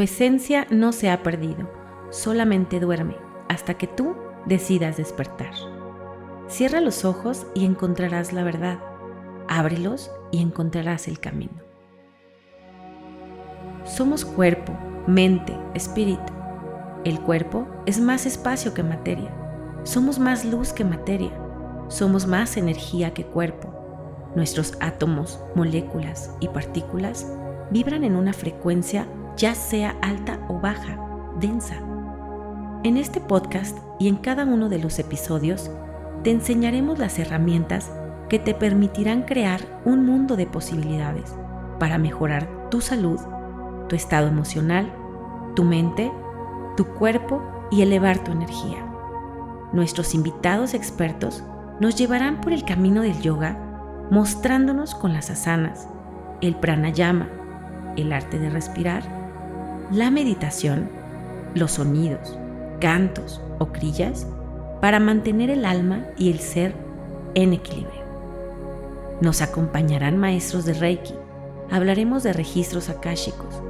esencia no se ha perdido, solamente duerme hasta que tú decidas despertar. Cierra los ojos y encontrarás la verdad. Ábrelos y encontrarás el camino. Somos cuerpo, mente, espíritu. El cuerpo es más espacio que materia. Somos más luz que materia. Somos más energía que cuerpo. Nuestros átomos, moléculas y partículas vibran en una frecuencia ya sea alta o baja, densa. En este podcast y en cada uno de los episodios te enseñaremos las herramientas que te permitirán crear un mundo de posibilidades para mejorar tu salud, tu estado emocional, tu mente, tu cuerpo y elevar tu energía. Nuestros invitados expertos nos llevarán por el camino del yoga, mostrándonos con las asanas, el pranayama, el arte de respirar, la meditación, los sonidos, cantos o crillas para mantener el alma y el ser en equilibrio. Nos acompañarán maestros de Reiki, hablaremos de registros akáshicos,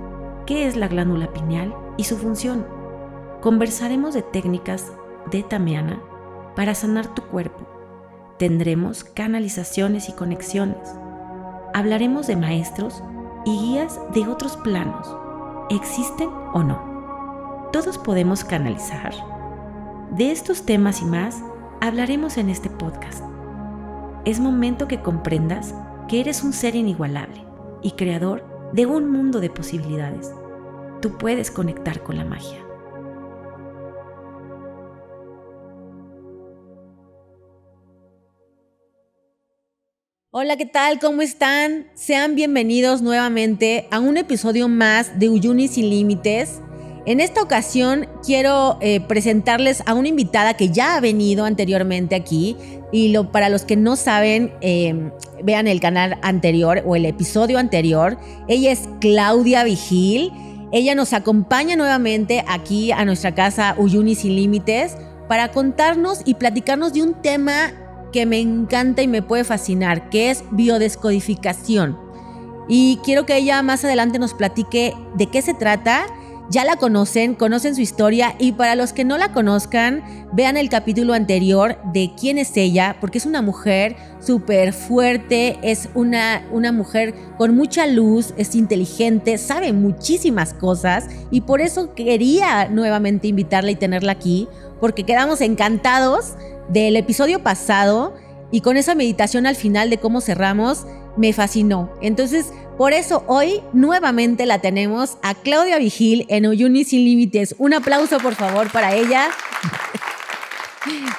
qué es la glándula pineal y su función. Conversaremos de técnicas de Tamiana para sanar tu cuerpo. Tendremos canalizaciones y conexiones. Hablaremos de maestros y guías de otros planos. ¿Existen o no? ¿Todos podemos canalizar? De estos temas y más hablaremos en este podcast. Es momento que comprendas que eres un ser inigualable y creador de un mundo de posibilidades. Tú puedes conectar con la magia. Hola, ¿qué tal? ¿Cómo están? Sean bienvenidos nuevamente a un episodio más de Uyuni Sin Límites. En esta ocasión quiero presentarles a una invitada que ya ha venido anteriormente aquí y para los que no saben, vean el canal anterior o el episodio anterior. Ella es Claudia Vigil. Ella nos acompaña nuevamente aquí a nuestra casa Uyuni Sin Límites para contarnos y platicarnos de un tema que me encanta y me puede fascinar, que es biodescodificación. Y quiero que ella más adelante nos platique de qué se trata. Ya la conocen su historia, y para los que no la conozcan, vean el capítulo anterior de quién es ella, porque es una mujer súper fuerte, es una mujer con mucha luz, es inteligente, sabe muchísimas cosas, y por eso quería nuevamente invitarla y tenerla aquí, porque quedamos encantados del episodio pasado y con esa meditación al final de cómo cerramos, me fascinó. Entonces, por eso hoy nuevamente la tenemos a Claudia Vigil en Uyuni Sin Límites. Un aplauso, por favor, para ella.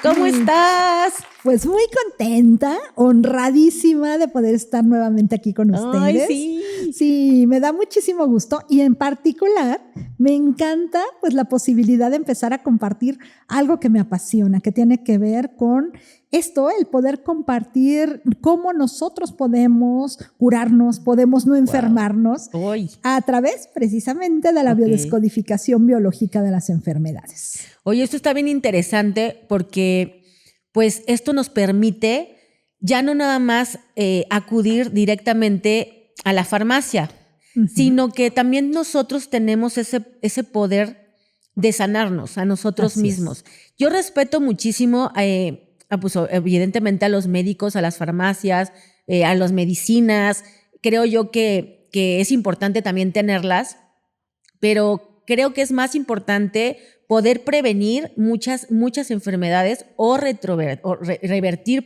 ¿Cómo estás? Pues muy contenta, honradísima de poder estar nuevamente aquí con ustedes. Ay, sí. Sí, me da muchísimo gusto, y en particular me encanta pues la posibilidad de empezar a compartir algo que me apasiona, que tiene que ver con esto, el poder compartir cómo nosotros podemos curarnos, podemos no enfermarnos a través precisamente de la biodescodificación biológica de las enfermedades. Oye, esto está bien interesante porque pues esto nos permite ya no nada más acudir directamente a la farmacia, sino que también nosotros tenemos ese poder de sanarnos a nosotros mismos. Yo respeto muchísimo pues, evidentemente a los médicos, a las farmacias, a las medicinas. Creo yo que es importante también tenerlas, pero creo que es más importante poder prevenir muchas enfermedades o revertir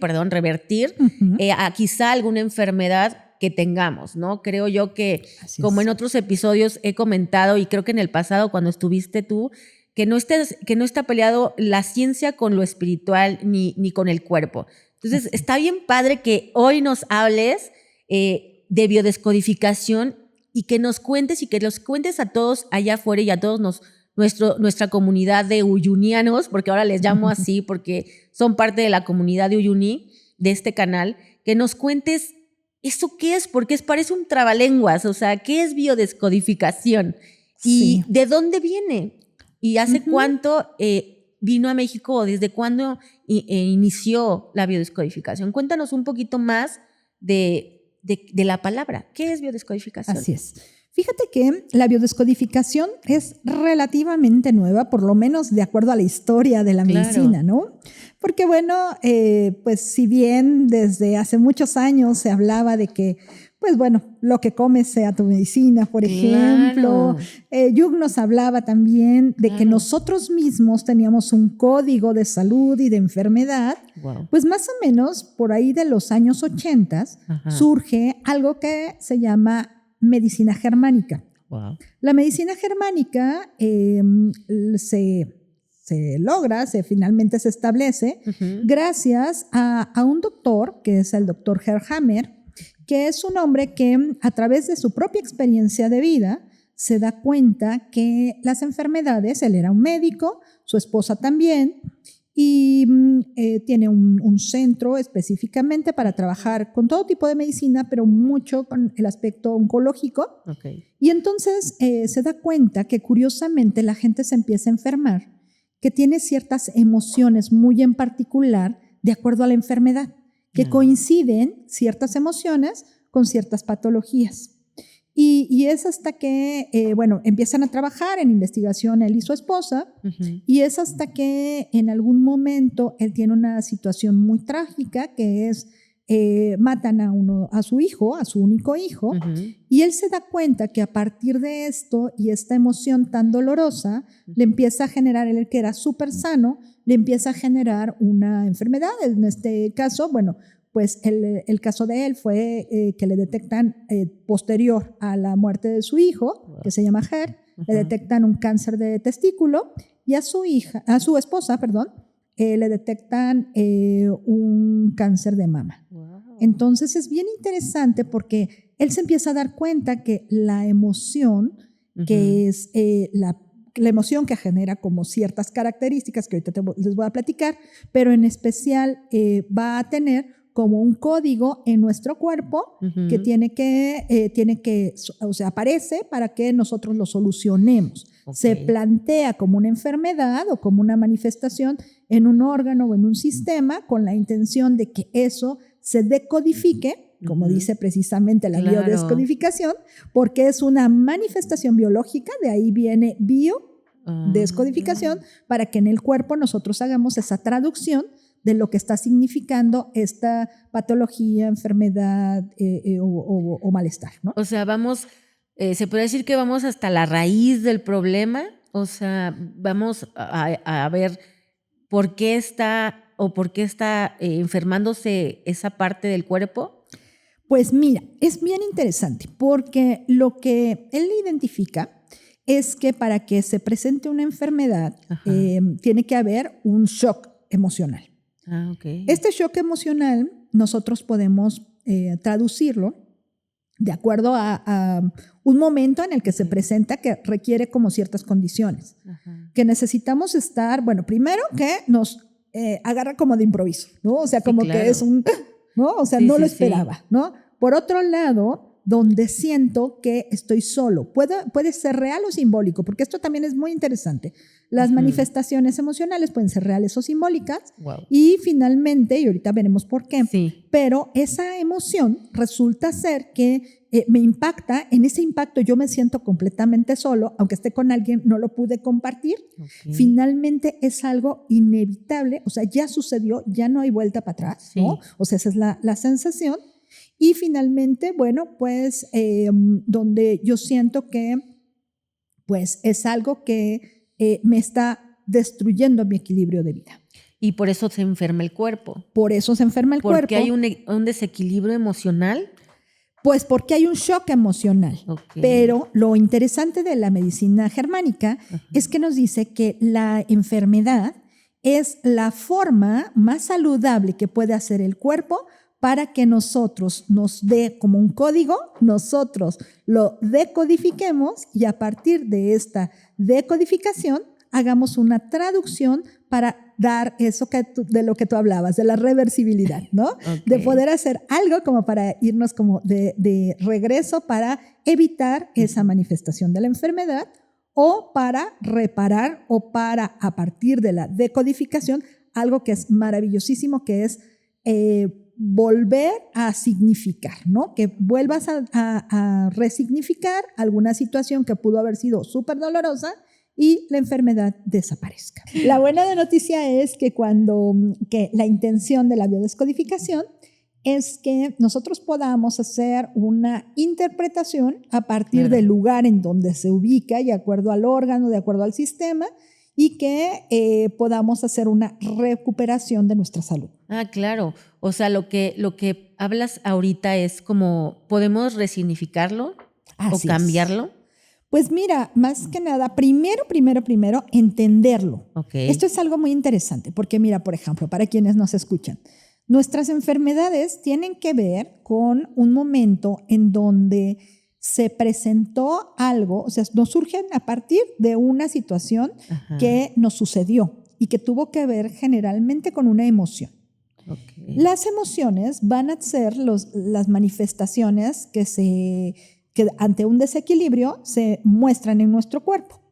a quizá alguna enfermedad que tengamos, ¿no? Creo yo que, como en otros episodios he comentado, y creo que en el pasado cuando estuviste tú, que no está peleado la ciencia con lo espiritual ni con el cuerpo. Entonces, está bien padre que hoy nos hables de biodescodificación y que nos cuentes a todos allá afuera y a todos nuestra comunidad de uyunianos, porque ahora les llamo así porque son parte de la comunidad de Uyuni, de este canal, que nos cuentes ¿eso qué es? Porque parece un trabalenguas, o sea, ¿qué es biodescodificación? ¿Y de dónde viene? ¿Y hace cuánto vino a México o desde cuándo inició la biodescodificación? Cuéntanos un poquito más de la palabra. ¿Qué es biodescodificación? Así es. Fíjate que la biodescodificación es relativamente nueva, por lo menos de acuerdo a la historia de la medicina, ¿no? Porque bueno, pues si bien desde hace muchos años se hablaba de que, pues bueno, lo que comes sea tu medicina, por ejemplo. Jung nos hablaba también de que nosotros mismos teníamos un código de salud y de enfermedad. Pues más o menos por ahí de los años 80 surge algo que se llama medicina germánica. La medicina germánica finalmente se establece gracias a un doctor, que es el doctor Herrhammer, que es un hombre que a través de su propia experiencia de vida se da cuenta que las enfermedades, él era un médico, su esposa también, y tiene un centro específicamente para trabajar con todo tipo de medicina, pero mucho con el aspecto oncológico. Y entonces se da cuenta que curiosamente la gente se empieza a enfermar, que tiene ciertas emociones muy en particular de acuerdo a la enfermedad, que coinciden ciertas emociones con ciertas patologías. Y es hasta que, empiezan a trabajar en investigación él y su esposa, y es hasta que en algún momento él tiene una situación muy trágica, que es, matan a su hijo, a su único hijo, y él se da cuenta que a partir de esto y esta emoción tan dolorosa, le empieza a generar, él que era súper sano, le empieza a generar una enfermedad. En este caso, pues el caso de él fue que le detectan posterior a la muerte de su hijo, que se llama Ger, le detectan un cáncer de testículo, y a su esposa, le detectan un cáncer de mama. Entonces es bien interesante porque él se empieza a dar cuenta que la emoción, que es la emoción que genera como ciertas características que ahorita les voy a platicar, pero en especial va a tener como un código en nuestro cuerpo que tiene que, o sea, aparece para que nosotros lo solucionemos. Se plantea como una enfermedad o como una manifestación en un órgano o en un sistema con la intención de que eso se decodifique, como dice precisamente la biodescodificación, porque es una manifestación biológica, de ahí viene biodescodificación, para que en el cuerpo nosotros hagamos esa traducción de lo que está significando esta patología, enfermedad o malestar, ¿no? O sea, se puede decir que vamos hasta la raíz del problema, o sea, vamos a ver por qué está enfermándose esa parte del cuerpo. Pues mira, es bien interesante porque lo que él identifica es que para que se presente una enfermedad tiene que haber un shock emocional. Este shock emocional nosotros podemos traducirlo de acuerdo a un momento en el que se presenta que requiere como ciertas condiciones, que necesitamos estar, primero que nos agarra como de improviso, ¿no? O sea, como que es ¿no? O sea, no lo esperaba, ¿no? Por otro lado, donde siento que estoy solo. Puede ser real o simbólico, porque esto también es muy interesante. Las manifestaciones emocionales pueden ser reales o simbólicas. Y finalmente, y ahorita veremos por qué, pero esa emoción resulta ser que me impacta. En ese impacto yo me siento completamente solo, aunque esté con alguien, no lo pude compartir. Finalmente es algo inevitable, o sea, ya sucedió, ya no hay vuelta para atrás, ¿no? O sea, esa es la sensación. Y finalmente, pues donde yo siento que pues es algo que me está destruyendo mi equilibrio de vida. Y por eso se enferma el cuerpo. Por eso se enferma el cuerpo. ¿Porque hay un desequilibrio emocional? Pues porque hay un shock emocional. Pero lo interesante de la medicina germánica es que nos dice que la enfermedad es la forma más saludable que puede hacer el cuerpo para que nosotros nos dé como un código, nosotros lo decodifiquemos y a partir de esta decodificación hagamos una traducción para dar eso de lo que tú hablabas, de la reversibilidad, ¿no? De poder hacer algo como para irnos como de regreso para evitar esa manifestación de la enfermedad o para reparar o para, a partir de la decodificación, algo que es maravillosísimo, que es volver a significar, ¿no? Que vuelvas a resignificar alguna situación que pudo haber sido súper dolorosa y la enfermedad desaparezca. La buena noticia es que que la intención de la biodescodificación es que nosotros podamos hacer una interpretación a partir del lugar en donde se ubica, de acuerdo al órgano, de acuerdo al sistema, y que podamos hacer una recuperación de nuestra salud. Ah, claro. O sea, lo que hablas ahorita es como, ¿podemos resignificarlo o cambiarlo? Pues mira, más que nada, primero, entenderlo. Okay. Esto es algo muy interesante, porque mira, por ejemplo, para quienes nos escuchan, nuestras enfermedades tienen que ver con un momento en donde se presentó algo, o sea, nos surgen a partir de una situación que nos sucedió y que tuvo que ver generalmente con una emoción. Okay. Las emociones van a ser las manifestaciones que ante un desequilibrio se muestran en nuestro cuerpo.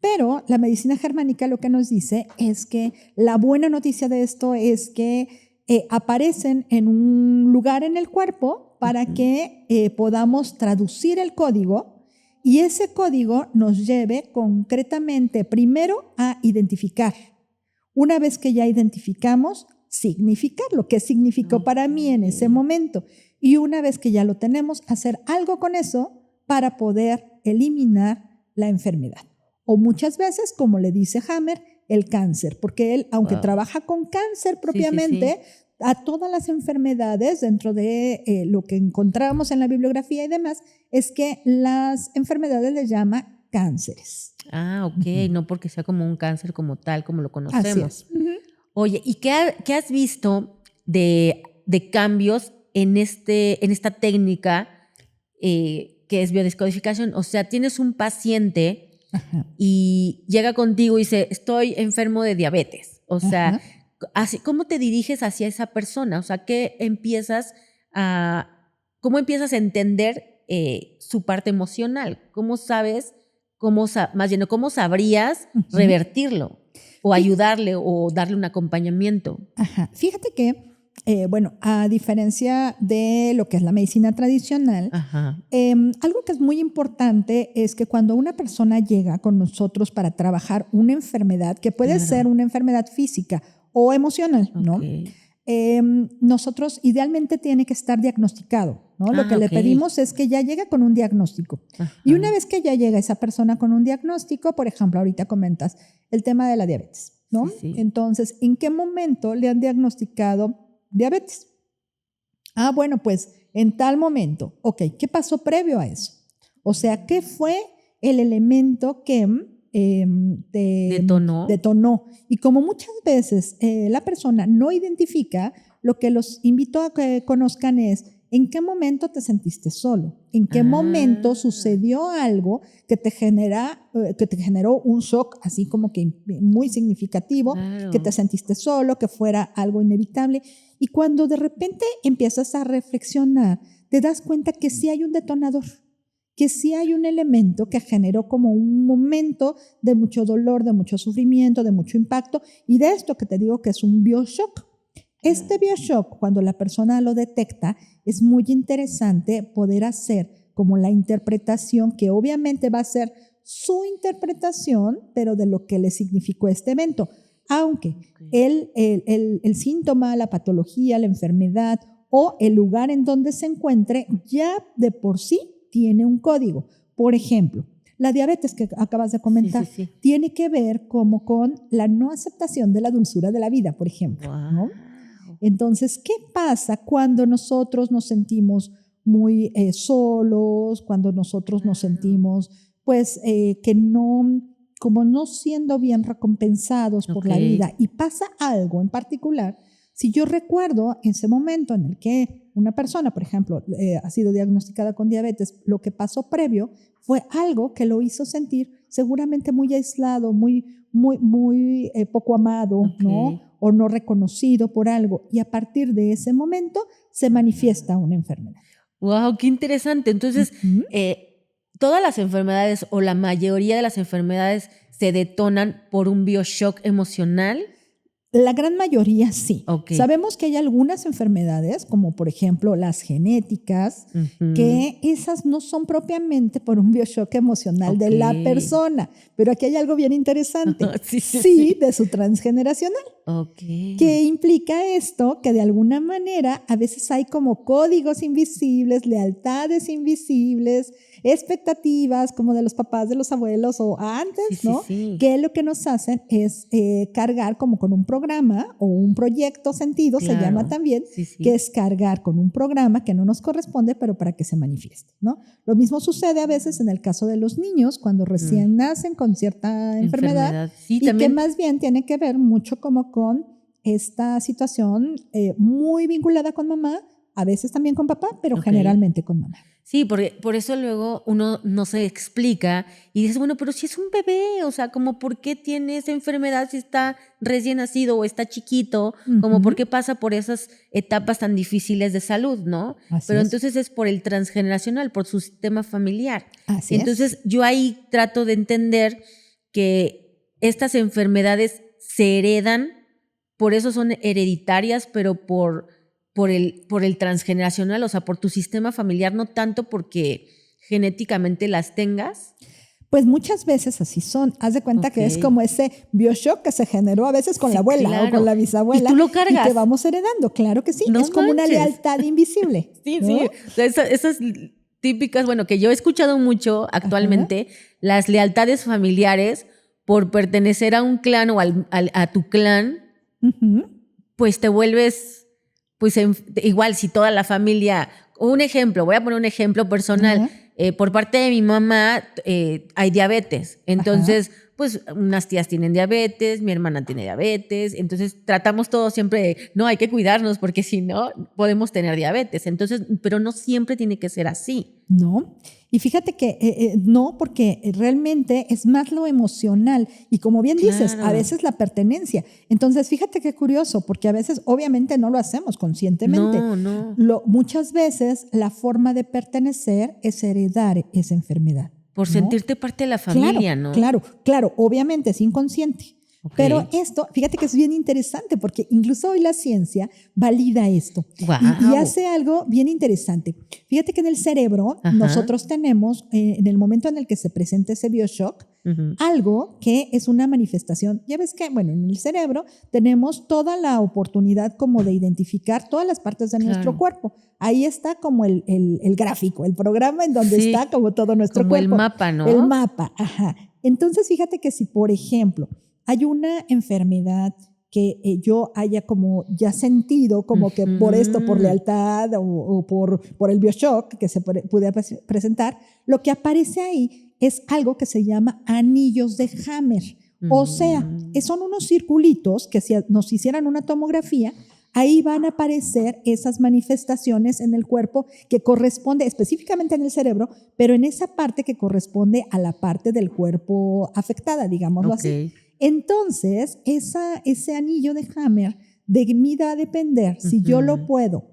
Pero la medicina germánica lo que nos dice es que la buena noticia de esto es que aparecen en un lugar en el cuerpo para que podamos traducir el código y ese código nos lleve concretamente primero a identificar. Una vez que ya identificamos, significar lo que significó para mí en ese momento. Y una vez que ya lo tenemos, hacer algo con eso para poder eliminar la enfermedad. O muchas veces, como le dice Hammer, el cáncer, porque él, aunque trabaja con cáncer propiamente, a todas las enfermedades, dentro de lo que encontramos en la bibliografía y demás, es que las enfermedades les llama cánceres. Ah, ok, no porque sea como un cáncer como tal, como lo conocemos. Así es. Oye, ¿y qué has visto de cambios en esta técnica que es biodescodificación? O sea, tienes un paciente y llega contigo y dice, estoy enfermo de diabetes. O sea, ¿cómo te diriges hacia esa persona? O sea, ¿cómo empiezas a entender su parte emocional? ¿Cómo sabes, cómo sabrías revertirlo o ayudarle o darle un acompañamiento? Fíjate que, a diferencia de lo que es la medicina tradicional, algo que es muy importante es que cuando una persona llega con nosotros para trabajar una enfermedad, que puede ser una enfermedad física o emocional, ¿no? Nosotros idealmente tiene que estar diagnosticado, ¿no? Lo que le pedimos es que ya llegue con un diagnóstico. Y una vez que ya llega esa persona con un diagnóstico, por ejemplo, ahorita comentas el tema de la diabetes, ¿no? Entonces, ¿en qué momento le han diagnosticado diabetes? Bueno, pues en tal momento. Ok, ¿qué pasó previo a eso? O sea, ¿qué fue el elemento que detonó? Y como muchas veces la persona no identifica, lo que los invito a que conozcan es en qué momento te sentiste solo, en qué momento sucedió algo que te generó un shock así como que muy significativo, que te sentiste solo, que fuera algo inevitable. Y cuando de repente empiezas a reflexionar, te das cuenta que sí hay un detonador, que sí hay un elemento que generó como un momento de mucho dolor, de mucho sufrimiento, de mucho impacto, y de esto que te digo que es un bioshock. Este bioshock, cuando la persona lo detecta, es muy interesante poder hacer como la interpretación, que obviamente va a ser su interpretación, pero de lo que le significó este evento. Aunque el síntoma, la patología, la enfermedad o el lugar en donde se encuentre ya de por sí tiene un código. Por ejemplo, la diabetes que acabas de comentar tiene que ver como con la no aceptación de la dulzura de la vida, por ejemplo, ¿no? Entonces, ¿qué pasa cuando nosotros nos sentimos muy solos, cuando nosotros nos sentimos pues que como no siendo bien recompensados por la vida, y pasa algo en particular? Si yo recuerdo ese momento en el que una persona, por ejemplo, ha sido diagnosticada con diabetes, lo que pasó previo fue algo que lo hizo sentir seguramente muy aislado, muy poco amado, ¿no? O no reconocido por algo. Y a partir de ese momento se manifiesta una enfermedad. ¡Wow! ¡Qué interesante! Entonces, todas las enfermedades o la mayoría de las enfermedades se detonan por un bioshock emocional. La gran mayoría sí. Ok. Sabemos que hay algunas enfermedades, como por ejemplo las genéticas, que esas no son propiamente por un bioshock emocional de la persona. Pero aquí hay algo bien interesante. Sí, de su transgeneracional. Ok. ¿Qué implica esto? Que de alguna manera a veces hay como códigos invisibles, lealtades invisibles, expectativas como de los papás, de los abuelos o antes, ¿no? Que lo que nos hacen es cargar como con un programa o un proyecto sentido, se llama también, que es cargar con un programa que no nos corresponde, pero para que se manifieste, ¿no? Lo mismo sucede a veces en el caso de los niños cuando recién nacen con cierta enfermedad y también, que más bien tiene que ver mucho como con esta situación muy vinculada con mamá, a veces también con papá, pero generalmente con mamá. Sí, porque por eso luego uno no se explica y dices, bueno, pero si es un bebé, o sea, como por qué tiene esa enfermedad si está recién nacido o está chiquito, como por qué pasa por esas etapas tan difíciles de salud, ¿no? Pero entonces es por el transgeneracional, por su sistema familiar. Entonces yo ahí trato de entender que estas enfermedades se heredan, por eso son hereditarias, pero por el transgeneracional, o sea, por tu sistema familiar, no tanto porque genéticamente las tengas. Pues muchas veces así son. Haz de cuenta que es como ese bioshock que se generó a veces con la abuela o con la bisabuela. Y tú lo cargas. Y que vamos heredando, claro que sí. No es como una lealtad invisible. ¿no? O sea, esas típicas, bueno, que yo he escuchado mucho actualmente, las lealtades familiares por pertenecer a un clan o a tu clan, pues te vuelves... Pues igual si toda la familia, un ejemplo, voy a poner un ejemplo personal, por parte de mi mamá hay diabetes, entonces pues unas tías tienen diabetes, mi hermana tiene diabetes, entonces tratamos todos siempre de, no, hay que cuidarnos porque si no podemos tener diabetes, entonces, pero no siempre tiene que ser así. No, y fíjate que no, porque realmente es más lo emocional y como bien dices, a veces la pertenencia. Entonces, fíjate qué curioso, porque a veces obviamente no lo hacemos conscientemente. Muchas veces la forma de pertenecer es heredar esa enfermedad. Por sentirte parte de la familia, ¿no? Claro, obviamente es inconsciente. Pero esto, fíjate que es bien interesante porque incluso hoy la ciencia valida esto y hace algo bien interesante. Fíjate que en el cerebro nosotros tenemos, en el momento en el que se presenta ese bioshock, algo que es una manifestación. Ya ves que, bueno, en el cerebro tenemos toda la oportunidad como de identificar todas las partes de nuestro cuerpo. Ahí está como el gráfico, el programa en donde está como todo nuestro como cuerpo. Como el mapa, ¿no? El mapa, Entonces, fíjate que si, por ejemplo, hay una enfermedad que yo haya como ya sentido como que por esto, por lealtad o por el bioshock que se puede presentar, lo que aparece ahí es algo que se llama anillos de Hammer. O sea, son unos circulitos que si nos hicieran una tomografía, ahí van a aparecer esas manifestaciones en el cuerpo que corresponde específicamente en el cerebro, pero en esa parte que corresponde a la parte del cuerpo afectada, digámoslo así. Entonces, ese anillo de Hammer de mí va a depender si yo lo puedo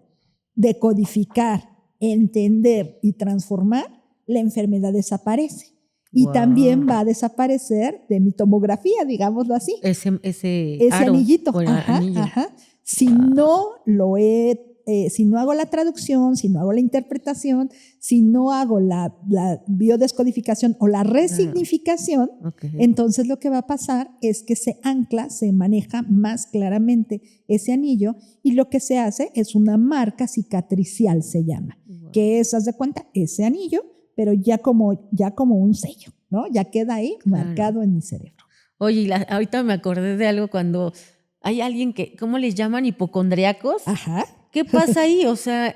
decodificar, entender y transformar, la enfermedad desaparece. Y también va a desaparecer de mi tomografía, digámoslo así. Ese anillito. Si no lo si no hago la traducción, si no hago la interpretación, si no hago la biodescodificación o la resignificación, entonces lo que va a pasar es que se ancla, se maneja más claramente ese anillo y lo que se hace es una marca cicatricial, se llama, que es, haz de cuenta, ese anillo, pero ya como un sello, ¿no? Ya queda ahí marcado en mi cerebro. Oye, ahorita me acordé de algo cuando hay alguien que, ¿cómo les llaman? Hipocondriacos. ¿Qué pasa ahí? O sea,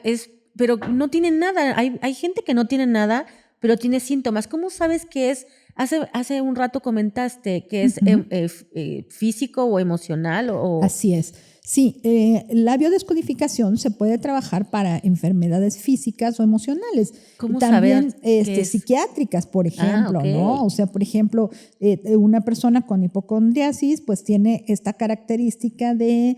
pero no tienen nada. Hay gente que no tiene nada, pero tiene síntomas. ¿Cómo sabes que es? Hace un rato comentaste que es físico o emocional. Así es. Sí, la biodescodificación se puede trabajar para enfermedades físicas o emocionales. ¿Cómo también saber psiquiátricas, por ejemplo, ¿no? O sea, por ejemplo, una persona con hipocondriasis pues tiene esta característica de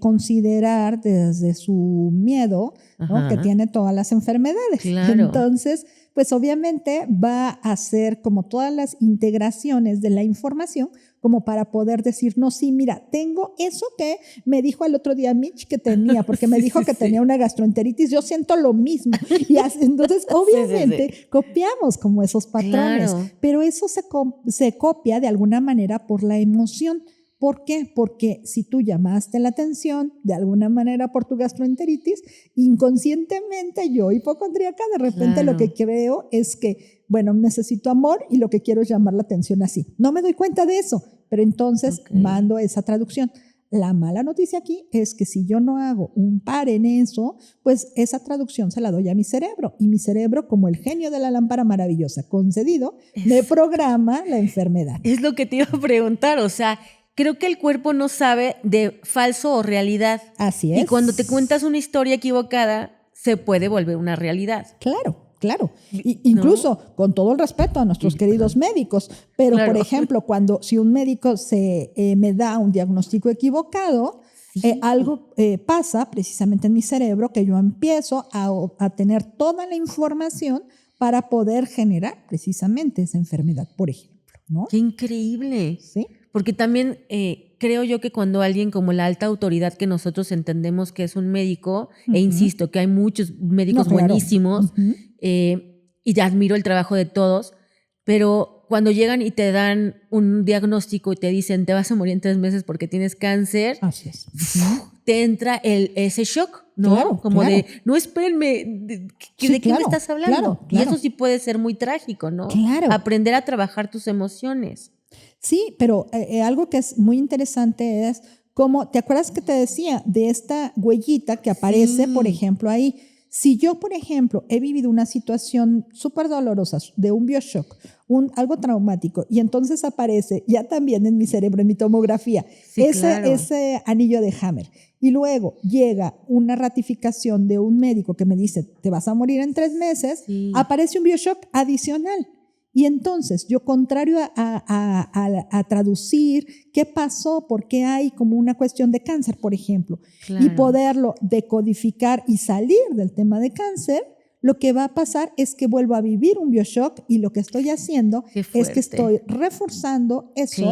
considerar desde su miedo, ¿no? Que tiene todas las enfermedades. Entonces, pues obviamente va a hacer como todas las integraciones de la información como para poder decir, no, sí, mira, tengo eso que me dijo el otro día Mitch que tenía, porque me dijo que tenía una gastroenteritis, yo siento lo mismo. Y entonces, obviamente, copiamos como esos patrones, Claro. pero eso se copia de alguna manera por la emoción. ¿Por qué? Porque si tú llamaste la atención de alguna manera por tu gastroenteritis, inconscientemente yo, hipocondríaca, de repente lo que creo es que, bueno, necesito amor y lo que quiero es llamar la atención así. No me doy cuenta de eso, pero entonces mando esa traducción. La mala noticia aquí es que si yo no hago un par en eso, pues esa traducción se la doy a mi cerebro. Y mi cerebro, como el genio de la lámpara maravillosa concedido, me programa la enfermedad. Es lo que te iba a preguntar, o sea, creo que el cuerpo no sabe de falso o realidad. Así es. Y cuando te cuentas una historia equivocada, se puede volver una realidad. Claro. Claro, incluso ¿no? Con todo el respeto a nuestros queridos médicos, pero por ejemplo, si un médico me da un diagnóstico equivocado, algo pasa precisamente en mi cerebro que yo empiezo a tener toda la información para poder generar precisamente esa enfermedad, por ejemplo, ¿no? ¡Qué increíble! Sí. Porque también creo yo que cuando alguien como la alta autoridad que nosotros entendemos que es un médico, e insisto que hay muchos médicos buenísimos, y te admiro el trabajo de todos, pero cuando llegan y te dan un diagnóstico y te dicen te vas a morir en 3 meses porque tienes cáncer, así es. Te entra ese shock, ¿no? Claro, como de, no, espérenme, ¿de qué me estás hablando? Claro. Y eso sí puede ser muy trágico, ¿no? Claro. Aprender a trabajar tus emociones. Sí, pero algo que es muy interesante es como, ¿te acuerdas que te decía de esta huellita que aparece, por ejemplo, ahí? Si yo, por ejemplo, he vivido una situación súper dolorosa de un bioshock, algo traumático, y entonces aparece ya también en mi cerebro, en mi tomografía, ese anillo de Hammer, y luego llega una ratificación de un médico que me dice, te vas a morir en 3 meses, aparece un bioshock adicional. Y entonces yo, contrario a traducir qué pasó, por qué hay como una cuestión de cáncer, por ejemplo, y poderlo decodificar y salir del tema de cáncer, lo que va a pasar es que vuelvo a vivir un bioshock y lo que estoy haciendo es que estoy reforzando eso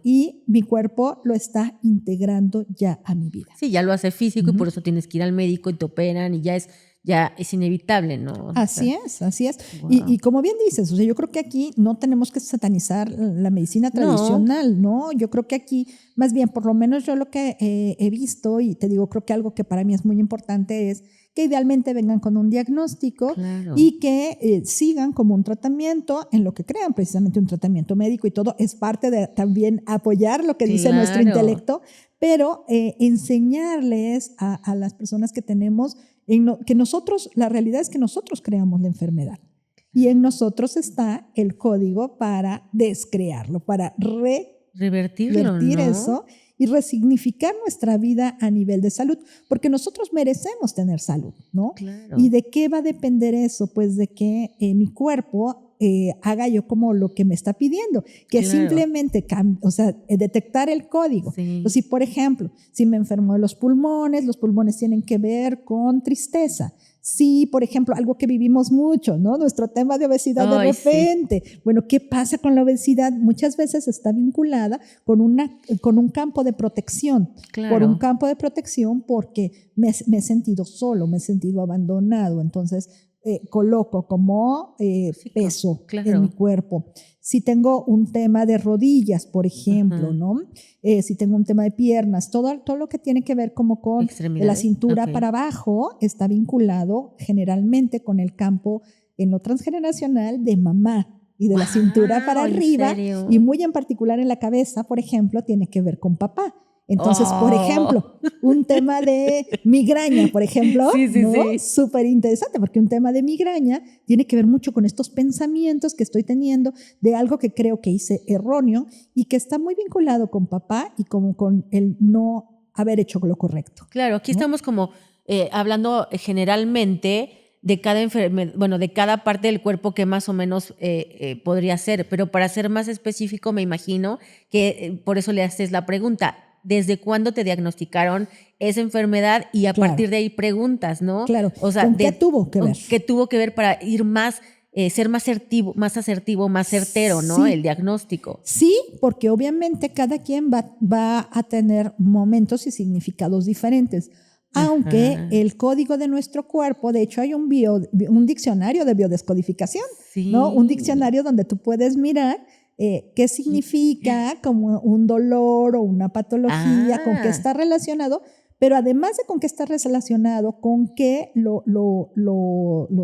y mi cuerpo lo está integrando ya a mi vida. Sí, ya lo hace físico y por eso tienes que ir al médico y te operan y ya es inevitable, ¿no? Así es. Wow. Y como bien dices, o sea, yo creo que aquí no tenemos que satanizar la medicina tradicional, ¿no? Yo creo que aquí, más bien, por lo menos yo lo que he visto, y te digo, creo que algo que para mí es muy importante es que idealmente vengan con un diagnóstico y que sigan como un tratamiento en lo que crean, precisamente un tratamiento médico y todo, es parte de también apoyar lo que dice nuestro intelecto, pero enseñarles a las personas que tenemos que nosotros, la realidad es que nosotros creamos la enfermedad y en nosotros está el código para descrearlo, para revertir eso y resignificar nuestra vida a nivel de salud, porque nosotros merecemos tener salud, ¿no? Claro. ¿Y de qué va a depender eso? Pues de que mi cuerpo haga yo como lo que me está pidiendo, que es simplemente detectar el código. Entonces, si por ejemplo, si me enfermo de los pulmones tienen que ver con tristeza. Sí, por ejemplo, algo que vivimos mucho, ¿no? Nuestro tema de obesidad de repente. Sí. Bueno, ¿qué pasa con la obesidad? Muchas veces está vinculada con un campo de protección. Por un campo de protección porque me he sentido solo, me he sentido abandonado. Entonces, coloco como peso en mi cuerpo. Si tengo un tema de rodillas, por ejemplo, ¿no? Si tengo un tema de piernas, todo lo que tiene que ver como con la cintura para abajo está vinculado generalmente con el campo en lo transgeneracional de mamá y de la cintura para arriba y muy en particular en la cabeza, por ejemplo, tiene que ver con papá. Entonces, por ejemplo, un tema de migraña, por ejemplo, ¿no? Súper interesante, porque un tema de migraña tiene que ver mucho con estos pensamientos que estoy teniendo de algo que creo que hice erróneo y que está muy vinculado con papá y como con el no haber hecho lo correcto. Claro, aquí estamos como hablando generalmente de cada enfermedad, bueno, de cada parte del cuerpo que más o menos podría ser, pero para ser más específico me imagino que por eso le haces la pregunta. ¿Desde cuándo te diagnosticaron esa enfermedad? Y a partir de ahí preguntas, ¿no? Claro. O sea, ¿Con qué tuvo que ver? ¿Qué tuvo que ver para ir más ser más asertivo, más certero, ¿no? Sí. El diagnóstico. Sí, porque obviamente cada quien va a tener momentos y significados diferentes. Aunque Ajá. el código de nuestro cuerpo, de hecho hay un diccionario de biodescodificación, ¿no? Un Sí. diccionario donde tú puedes mirar qué significa como un dolor o una patología, con qué está relacionado, pero además de con qué está relacionado, con qué lo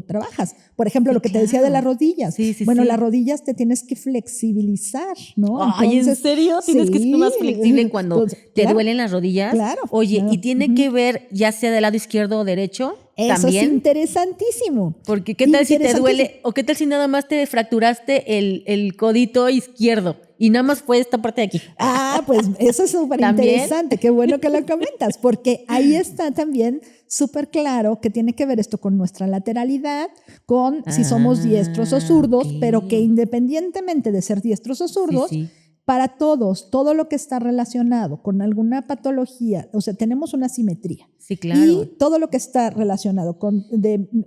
trabajas. Por ejemplo, Sí, lo que te decía de las rodillas. Sí, sí, Bueno, sí. las rodillas te tienes que flexibilizar, ¿no? Ay, ¿en serio? ¿Tienes que ser más flexible cuando Entonces, te claro, duelen las rodillas? claro. Oye, Claro. ¿y tiene que ver ya sea del lado izquierdo o derecho? Eso es ¿También? interesantísimo. Porque ¿qué tal si te duele? ¿O qué tal si nada más te fracturaste el codito izquierdo y nada más fue esta parte de aquí? Ah, pues eso es súper interesante. Qué bueno que lo comentas, porque ahí está también súper claro que tiene que ver esto con nuestra lateralidad, con si somos diestros o zurdos, pero que independientemente de ser diestros o zurdos, Sí. para todos, todo lo que está relacionado con alguna patología, o sea, tenemos una simetría. Sí, claro. Y todo lo que está relacionado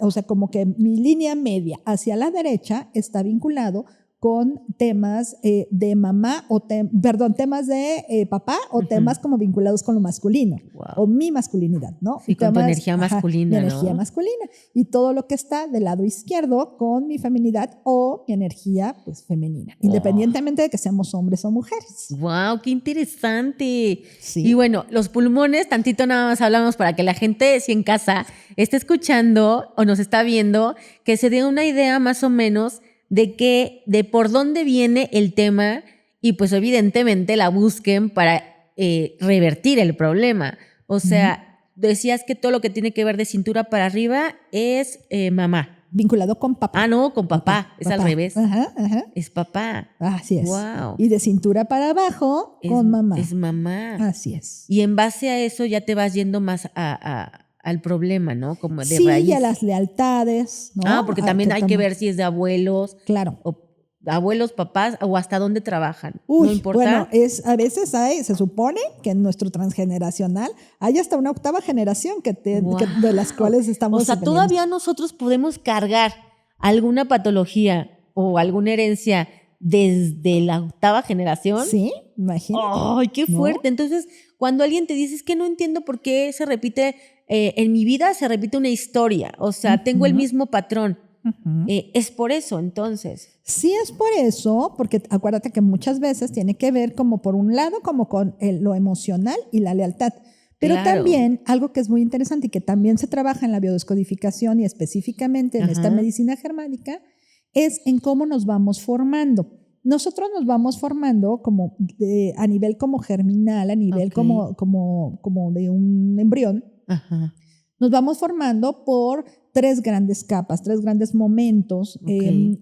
o sea, como que mi línea media hacia la derecha está vinculado con temas de mamá temas de papá o temas como vinculados con lo masculino o mi masculinidad, ¿no? Sí, con tu energía masculina, mi energía masculina. Y todo lo que está del lado izquierdo con mi feminidad o mi energía pues femenina, independientemente de que seamos hombres o mujeres. ¡Wow! ¡Qué interesante! Sí. Y bueno, los pulmones, tantito nada más hablamos para que la gente, si en casa está escuchando o nos está viendo, que se dé una idea más o menos de por dónde viene el tema y pues evidentemente la busquen para revertir el problema. O sea, decías que todo lo que tiene que ver de cintura para arriba es mamá. Vinculado con papá. Ah, no, con papá. Es al revés. Ajá. Es papá. Así es. Wow. Y de cintura para abajo con mamá. Es mamá. Así es. Y en base a eso ya te vas yendo más al problema, ¿no? Como de sí, raíz. Y a las lealtades, ¿no? Porque también hay que ver si es de abuelos. Claro. O abuelos, papás, o hasta dónde trabajan. Uy, no importa. Bueno, a veces se supone que en nuestro transgeneracional hay hasta una octava generación de las cuales estamos. O sea, todavía nosotros podemos cargar alguna patología o alguna herencia desde la octava generación. Sí, imagínate. ¡Ay, qué fuerte! ¿No? Entonces, cuando alguien te dice, es que no entiendo por qué se repite, en mi vida se repite una historia, o sea, tengo el mismo patrón. Es por eso, entonces. Sí, es por eso, porque acuérdate que muchas veces tiene que ver como por un lado, como con lo emocional y la lealtad. Pero también algo que es muy interesante y que también se trabaja en la biodescodificación y específicamente en esta medicina germánica, es en cómo nos vamos formando. Nosotros nos vamos formando como a nivel como germinal, a nivel como de un embrión. Nos vamos formando por 3 grandes capas, 3 grandes momentos.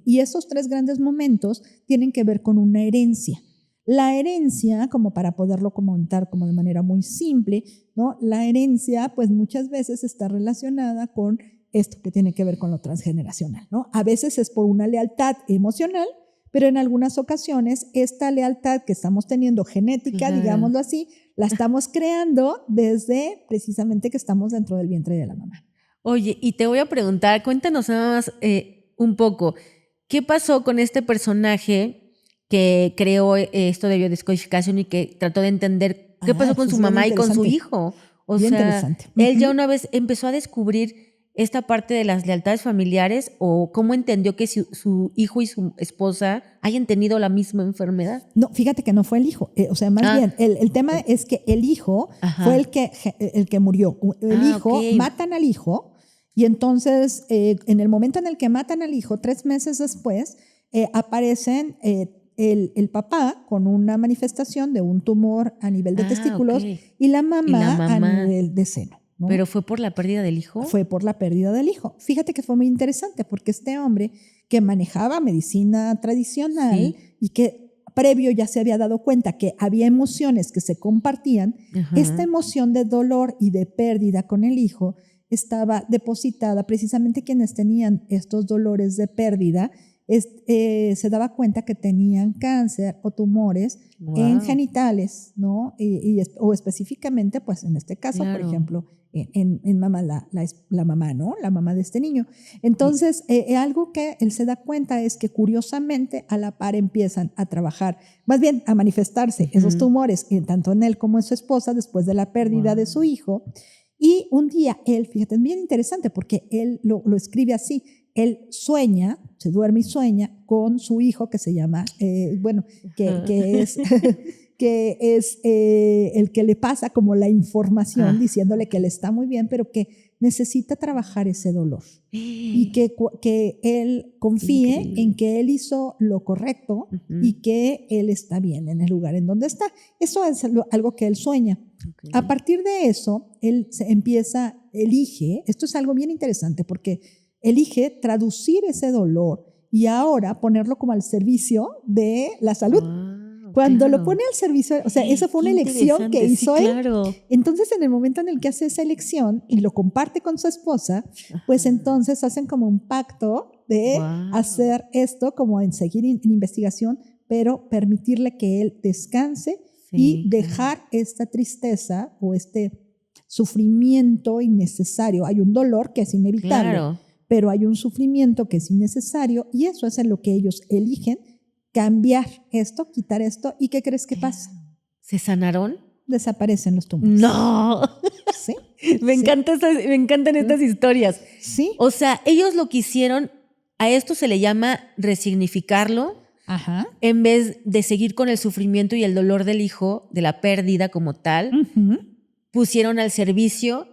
Y esos 3 grandes momentos tienen que ver con una herencia. La herencia, como para poderlo comentar como de manera muy simple, ¿no? La herencia, pues muchas veces está relacionada con esto que tiene que ver con lo transgeneracional, ¿no? A veces es por una lealtad emocional, pero en algunas ocasiones esta lealtad que estamos teniendo genética, digámoslo así, la estamos creando desde precisamente que estamos dentro del vientre de la mamá. Oye, y te voy a preguntar, cuéntanos nada más un poco, ¿qué pasó con este personaje que creó esto de biodescodificación y que trató de entender qué pasó con su mamá y con su hijo? O bien sea, interesante. Él ya una vez empezó a descubrir esta parte de las lealtades familiares, o cómo entendió que su hijo y su esposa hayan tenido la misma enfermedad. No, fíjate que no fue el hijo. O sea, más bien, el tema es que el hijo fue el que murió. El hijo, matan al hijo, y entonces en el momento en el que matan al hijo, 3 meses después, aparecen el papá con una manifestación de un tumor a nivel de testículos y la mamá a nivel de seno. ¿no? ¿Pero fue por la pérdida del hijo? Fue por la pérdida del hijo. Fíjate que fue muy interesante porque este hombre que manejaba medicina tradicional y que previo ya se había dado cuenta que había emociones que se compartían, esta emoción de dolor y de pérdida con el hijo estaba depositada precisamente quienes tenían estos dolores de pérdida. Se daba cuenta que tenían cáncer o tumores en genitales, ¿no? O específicamente, pues en este caso, por ejemplo, en mamá, la mamá, ¿no? La mamá de este niño. Entonces, algo que él se da cuenta es que curiosamente a la par empiezan a trabajar, más bien a manifestarse esos tumores, tanto en él como en su esposa, después de la pérdida de su hijo. Y un día él, fíjate, es bien interesante porque él lo escribe así. Él sueña, se duerme y sueña con su hijo que se llama, que es... que es el que le pasa como la información diciéndole que él está muy bien, pero que necesita trabajar ese dolor y que él confíe en que él hizo lo correcto y que él está bien en el lugar en donde está. Eso es algo que él sueña. A partir de eso, él elige, esto es algo bien interesante porque elige traducir ese dolor y ahora ponerlo como al servicio de la salud. Cuando lo pone al servicio, o sea, esa fue una elección que hizo él. Claro. Entonces, en el momento en el que hace esa elección y lo comparte con su esposa, pues entonces hacen como un pacto de hacer esto, como en seguir en investigación, pero permitirle que él descanse y dejar esta tristeza o este sufrimiento innecesario. Hay un dolor que es inevitable, pero hay un sufrimiento que es innecesario y eso es en lo que ellos eligen. Cambiar esto, quitar esto, ¿y qué crees que pasa? ¿Se sanaron? Desaparecen los tumores. ¡No! ¿Sí? Me encantan estas historias. Sí. O sea, ellos lo que hicieron, a esto se le llama resignificarlo, en vez de seguir con el sufrimiento y el dolor del hijo, de la pérdida como tal, pusieron al servicio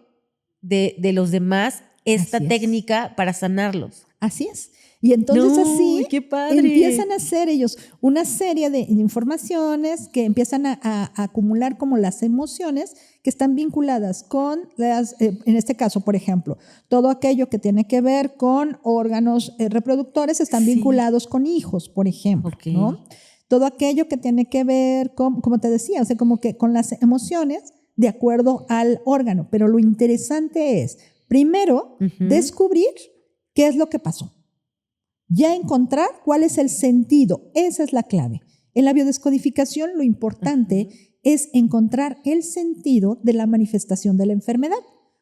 de los demás esta técnica para sanarlos. Así es. Y entonces así empiezan a hacer ellos una serie de informaciones que empiezan a acumular como las emociones que están vinculadas con las, en este caso, por ejemplo, todo aquello que tiene que ver con órganos reproductores están vinculados con hijos, por ejemplo, ¿no? Todo aquello que tiene que ver con, como te decía, o sea, como que con las emociones de acuerdo al órgano. Pero lo interesante es, primero, descubrir qué es lo que pasó. Ya encontrar cuál es el sentido, esa es la clave. En la biodescodificación lo importante es encontrar el sentido de la manifestación de la enfermedad,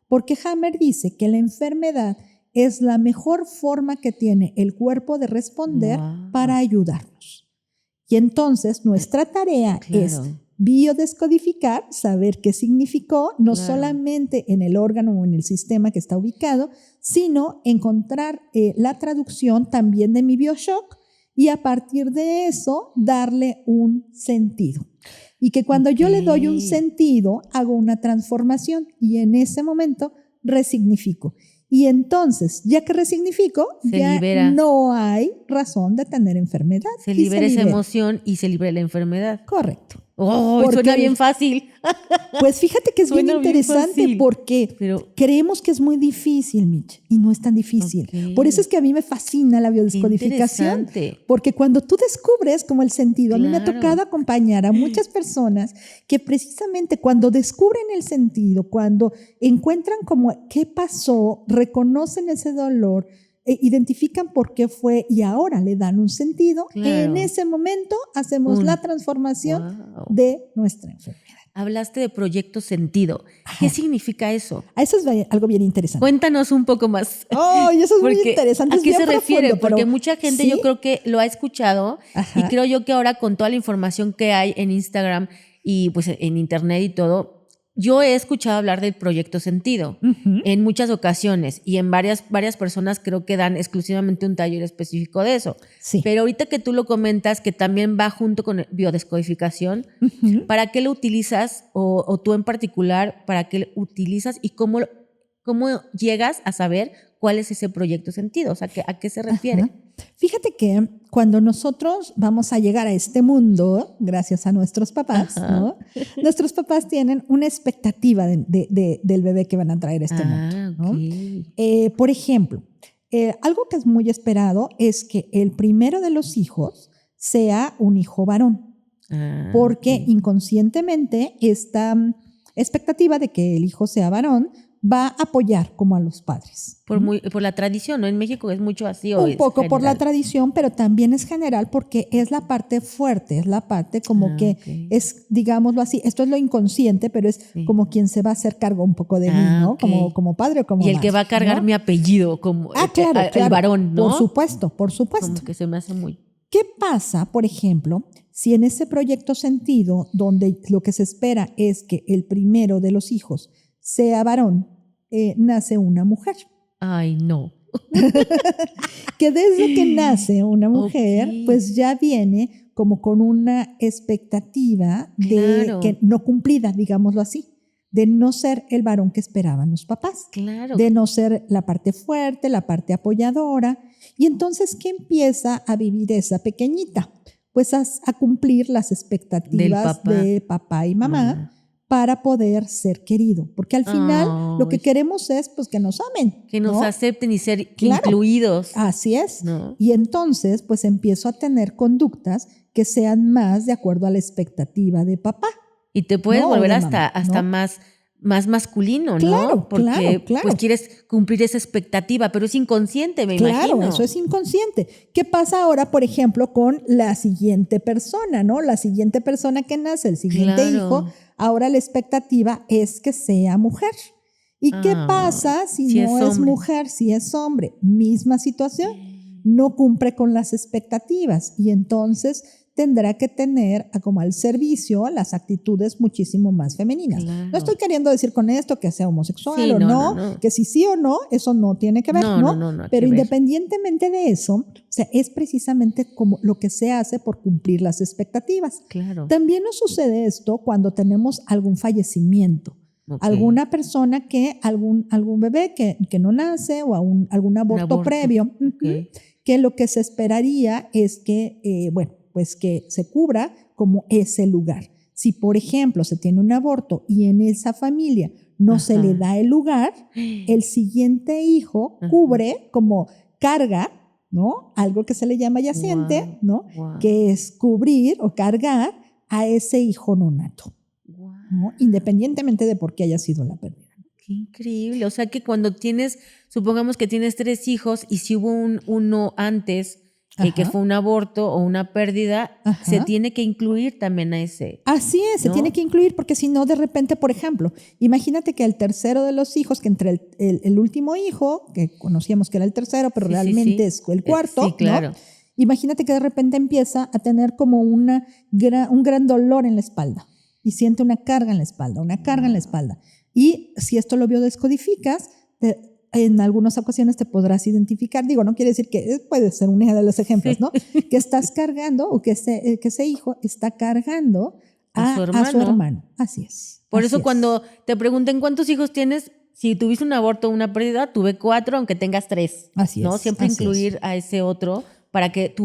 porque Hammer dice que la enfermedad es la mejor forma que tiene el cuerpo de responder para ayudarnos. Y entonces nuestra tarea es biodescodificar, saber qué significó, no solamente en el órgano o en el sistema que está ubicado, sino encontrar la traducción también de mi bioshock y a partir de eso darle un sentido. Y que cuando yo le doy un sentido, hago una transformación y en ese momento resignifico. Y entonces, ya que resignifico, ya no hay razón de tener enfermedad. Se libera esa emoción y se libera la enfermedad. Correcto. ¡Oh! Suena bien fácil. Pues fíjate que es bien interesante porque creemos que es muy difícil, Mitch, y no es tan difícil. Por eso es que a mí me fascina la biodescodificación. Porque cuando tú descubres como el sentido, a mí me ha tocado acompañar a muchas personas que precisamente cuando descubren el sentido, cuando encuentran como qué pasó, reconocen ese dolor, identifican por qué fue y ahora le dan un sentido. En ese momento hacemos la transformación de nuestra enfermedad. Hablaste de proyecto sentido. ¿Qué significa eso? Eso es algo bien interesante. Cuéntanos un poco más. Oh, y eso es muy interesante. ¿A qué se refiere? Porque mucha gente yo creo que lo ha escuchado y creo yo que ahora con toda la información que hay en Instagram y pues en internet y todo, yo he escuchado hablar del proyecto sentido en muchas ocasiones y en varias personas creo que dan exclusivamente un taller específico de eso. Sí. Pero ahorita que tú lo comentas que también va junto con biodescodificación, ¿para qué lo utilizas o tú en particular, para qué lo utilizas y cómo llegas a saber cuál es ese proyecto sentido? O sea, ¿a qué se refiere? Fíjate que cuando nosotros vamos a llegar a este mundo, gracias a nuestros papás, ¿no? Nuestros papás tienen una expectativa del bebé que van a traer a este mundo, ¿no? Por ejemplo, algo que es muy esperado es que el primero de los hijos sea un hijo varón, porque inconscientemente esta expectativa de que el hijo sea varón va a apoyar como a los padres. Por la tradición, ¿no? En México es mucho así. ¿O Un es poco por la general? tradición, pero también es general porque es la parte fuerte, es la parte como que ok. es, digámoslo así, esto es lo inconsciente, pero es Sí. como quien se va a hacer cargo un poco de mí, ¿no? Ok. Como padre o como Y el que madre, va a cargar ¿no? mi apellido, como Claro, el claro. varón, ¿no? Por supuesto, por supuesto. Como que se me hace muy... ¿Qué pasa, por ejemplo, si en ese proyecto sentido, donde lo que se espera es que el primero de los hijos sea varón, nace una mujer? Ay, no. Que desde que nace una mujer, Ok. pues ya viene como con una expectativa de Claro. que no cumplida, digámoslo así, de no ser el varón que esperaban los papás, Claro. de no ser la parte fuerte, la parte apoyadora. Y entonces, ¿qué empieza a vivir esa pequeñita? Pues a cumplir las expectativas Del papá. de papá y mamá para poder ser querido. Porque al final lo que Ay. queremos es pues que nos amen. Que nos ¿no? acepten y ser Claro. incluidos. Así es. ¿No? Y entonces, pues empiezo a tener conductas que sean más de acuerdo a la expectativa de papá. Y te puedes No, volver de hasta mamá, ¿no? más masculino, Claro, ¿no? Porque claro. pues quieres cumplir esa expectativa, pero es inconsciente, me imagino. Claro, eso es inconsciente. ¿Qué pasa ahora, por ejemplo, con la siguiente persona, ¿no? La siguiente persona que nace, el siguiente Claro. hijo, ahora la expectativa es que sea mujer. ¿Y qué pasa si no es hombre? mujer, si es hombre? Misma situación. No cumple con las expectativas y entonces tendrá que tener como al servicio las actitudes muchísimo más femeninas. Claro. No estoy queriendo decir con esto que sea homosexual Sí, o no, no, que si sí o no, eso no tiene que ver, ¿no? No, Pero independientemente de eso, o sea, es precisamente como lo que se hace por cumplir las expectativas. Claro. También nos sucede esto cuando tenemos algún fallecimiento. Okay. Alguna persona que, algún bebé que no nace o algún aborto previo, okay. Que lo que se esperaría es que, pues que se cubra como ese lugar. Si, por ejemplo, se tiene un aborto y en esa familia no se le da el lugar, el siguiente hijo cubre como carga, ¿no? Algo que se le llama yaciente, ¿no? Que es cubrir o cargar a ese hijo no nato. ¿No? Independientemente de por qué haya sido la pérdida. Qué increíble. O sea que cuando supongamos que tienes 3 hijos y si hubo uno antes que fue un aborto o una pérdida, se tiene que incluir también a ese. Así es, ¿no? Se tiene que incluir porque si no, de repente, por ejemplo, imagínate que el tercero de los hijos, que entre el último hijo, que conocíamos que era el tercero, pero realmente es el cuarto, sí, claro. ¿no? Imagínate que de repente empieza a tener como un gran dolor en la espalda. Y siente una carga en la espalda, una carga en la espalda. Y si esto lo biodescodificas, en algunas ocasiones te podrás identificar. Digo, no quiere decir que puede ser uno de los ejemplos, ¿no? Que estás cargando o que ese hijo está cargando a su hermano. Así es. Por eso cuando te pregunten cuántos hijos tienes, si tuviste un aborto o una pérdida, tuve 4, aunque tengas 3. Así ¿no? es. Siempre incluir a ese otro para que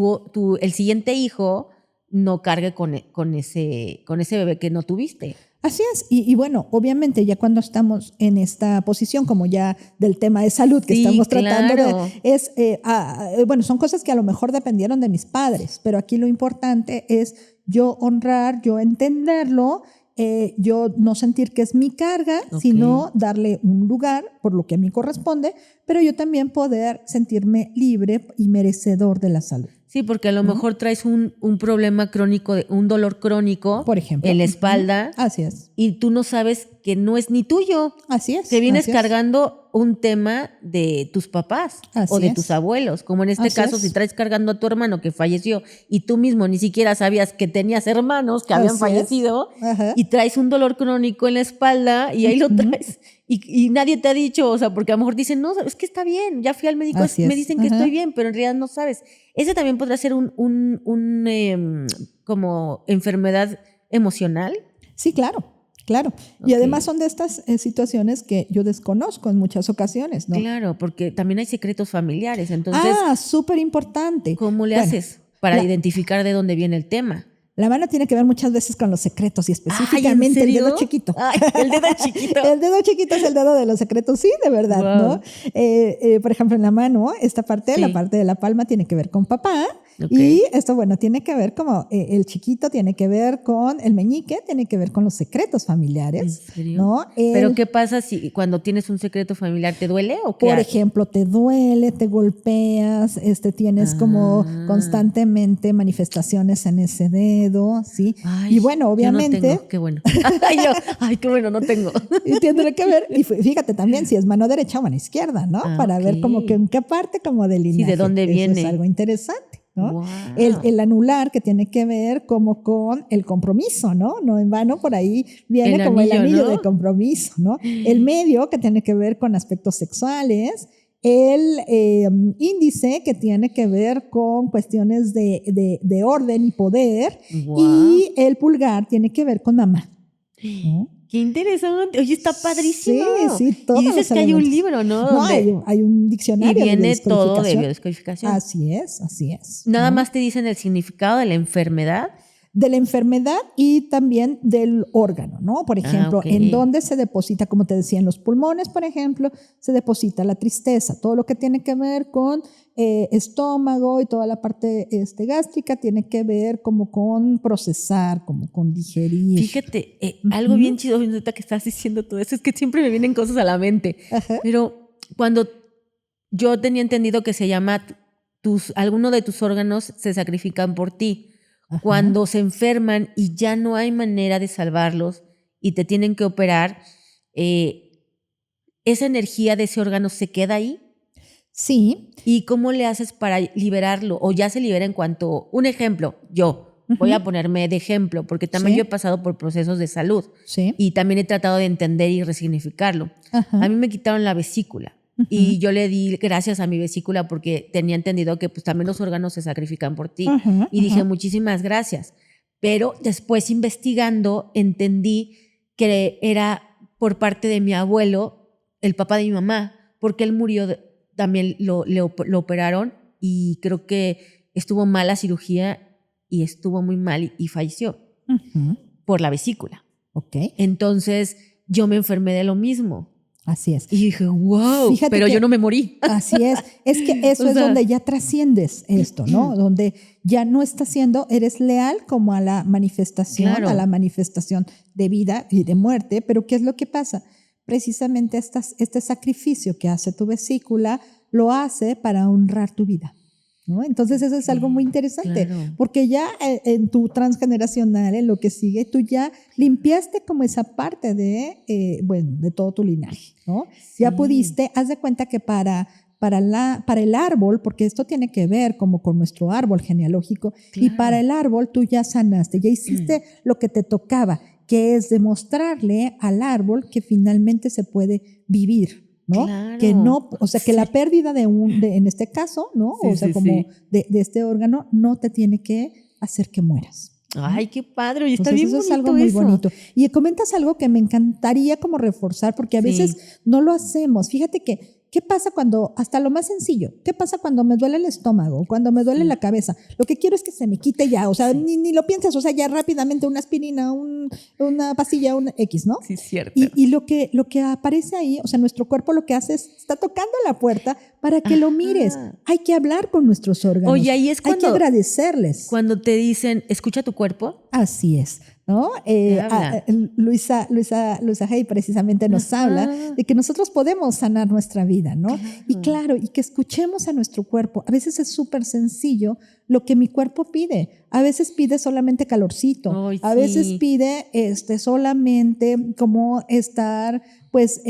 el siguiente hijo no cargue con ese bebé que no tuviste. Así es. Y bueno, obviamente ya cuando estamos en esta posición, como ya del tema de salud que estamos tratando, son cosas que a lo mejor dependieron de mis padres, pero aquí lo importante es yo honrar, yo entenderlo, yo no sentir que es mi carga, sino darle un lugar por lo que a mí corresponde, pero yo también poder sentirme libre y merecedor de la salud. Sí, porque a lo mejor traes un problema crónico, un dolor crónico, por ejemplo, en la espalda. Así es. Y tú no sabes que no es ni tuyo. Así es. Que vienes cargando un tema de tus papás o de tus abuelos. Como en este caso, si traes cargando a tu hermano que falleció y tú mismo ni siquiera sabías que tenías hermanos que habían fallecido y traes un dolor crónico en la espalda y ahí lo traes. Y nadie te ha dicho, o sea, porque a lo mejor dicen, no, es que está bien, ya fui al médico, me dicen que estoy bien, pero en realidad no sabes. Ese también podrá ser como enfermedad emocional. Sí, claro. Y además son de estas situaciones que yo desconozco en muchas ocasiones, ¿no? Claro, porque también hay secretos familiares, entonces... súper importante. ¿Cómo le haces para identificar de dónde viene el tema? La mano tiene que ver muchas veces con los secretos y específicamente el dedo chiquito. El dedo chiquito. El dedo chiquito es el dedo de los secretos, sí, de verdad, ¿no? Por ejemplo, en la mano, esta parte, la parte de la palma tiene que ver con papá Ok. Y esto, bueno, tiene que ver como el chiquito tiene que ver con el meñique, tiene que ver con los secretos ¿En familiares, serio? ¿no? ¿Pero qué pasa si cuando tienes un secreto familiar te duele o qué Por haces? ejemplo, te duele, te golpeas, tienes como Ah. constantemente manifestaciones en ese dedo, ¿sí? Ay, Y bueno, yo no tengo, obviamente, qué bueno. Ay, qué bueno, no tengo. y tiene que ver, y fíjate también si es mano derecha o mano izquierda, ¿no? Ah, Para ok. ver como que en qué parte como del Sí, ¿de linaje. dónde Eso es viene? algo interesante, ¿no? Wow. El anular que tiene que ver como con el compromiso, ¿no? No en vano por ahí viene El como el anillo, anillo de ¿no? compromiso, ¿no? El medio que tiene que ver con aspectos sexuales, el índice que tiene que ver con cuestiones de orden y poder, Wow. y el pulgar tiene que ver con mamá, ¿no? Qué interesante. Oye, está Sí, padrísimo. sí, Y todos dices los que hay un elementos. libro, ¿no? No, Donde hay un y diccionario de viene todo de biodescodificación. biodescodificación. Así es, Nada ¿no? más te dicen el significado de la enfermedad. De la enfermedad y también del órgano, ¿no? Por Ah, ejemplo, ok. en dónde se deposita, como te decía, en los pulmones, por ejemplo, se deposita la tristeza. Todo lo que tiene que ver con estómago y toda la parte gástrica tiene que ver como con procesar, como con digerir. Fíjate, algo bien chido ahorita que estás diciendo todo eso es que siempre me vienen cosas a la mente. Ajá. Pero cuando yo tenía entendido que se llama alguno de tus órganos se sacrifican por ti. Ajá. Cuando se enferman y ya no hay manera de salvarlos y te tienen que operar, esa energía de ese órgano se queda ahí. Sí. ¿Y cómo le haces para liberarlo? ¿O ya se libera en cuanto, un ejemplo, yo voy a ponerme de ejemplo, porque también Sí. yo he pasado por procesos de salud Sí. y también he tratado de entender y resignificarlo. Ajá. A mí me quitaron la vesícula y yo le di gracias a mi vesícula porque tenía entendido que pues también los órganos se sacrifican por ti. Ajá, Y dije, ajá. muchísimas gracias. Pero después investigando entendí que era por parte de mi abuelo, el papá de mi mamá, porque él murió, también lo operaron y creo que estuvo mal la cirugía y estuvo muy mal y falleció Ujú. por la vesícula. Ok. Entonces yo me enfermé de lo mismo. Así es. Y dije, wow, Fíjate pero que yo no me morí. así es. Es que eso O es sea, donde ya trasciendes esto, ¿no? Donde ya no estás siendo, eres leal como a la manifestación, Claro. a la manifestación de vida y de muerte, pero ¿qué es lo que pasa? Precisamente este sacrificio que hace tu vesícula lo hace para honrar tu vida, ¿no? Entonces eso es algo muy interesante, claro. porque ya en tu transgeneracional, en lo que sigue, tú ya limpiaste como esa parte de todo tu linaje, ¿no? Ya Sí. pudiste, haz de cuenta que para el árbol, porque esto tiene que ver como con nuestro árbol genealógico, y Claro. para el árbol tú ya sanaste, ya hiciste lo que te tocaba, que es demostrarle al árbol que finalmente se puede vivir, ¿no? Claro. Que no, o sea, que Sí. la pérdida en este caso, ¿no? Sí, O sea, sí, como sí. de este órgano, no te tiene que hacer que mueras. Ay, qué padre. Y está Entonces bien eso bonito es algo muy eso. bonito. Y comentas algo que me encantaría como reforzar, porque a Sí. veces no lo hacemos. Fíjate que, ¿qué pasa cuando, hasta lo más sencillo, qué pasa cuando me duele el estómago, cuando me duele Sí. la cabeza? Lo que quiero es que se me quite ya, o sea, Sí. ni lo piensas, o sea, ya rápidamente una aspirina, una pastilla, un X, ¿no? Sí, cierto. Y lo que aparece ahí, o sea, nuestro cuerpo lo que hace es, está tocando la puerta para que lo mires. Ajá. Hay que hablar con nuestros órganos. Oye, ahí es Hay que cuando, agradecerles. cuando te dicen, escucha tu cuerpo. Así es, ¿no? Habla. Luisa Hay precisamente nos Ajá. habla de que nosotros podemos sanar nuestra vida, ¿no? Y claro, y que escuchemos a nuestro cuerpo. A veces es súper sencillo lo que mi cuerpo pide. A veces pide solamente calorcito. Ay, A veces sí. pide solamente como estar pues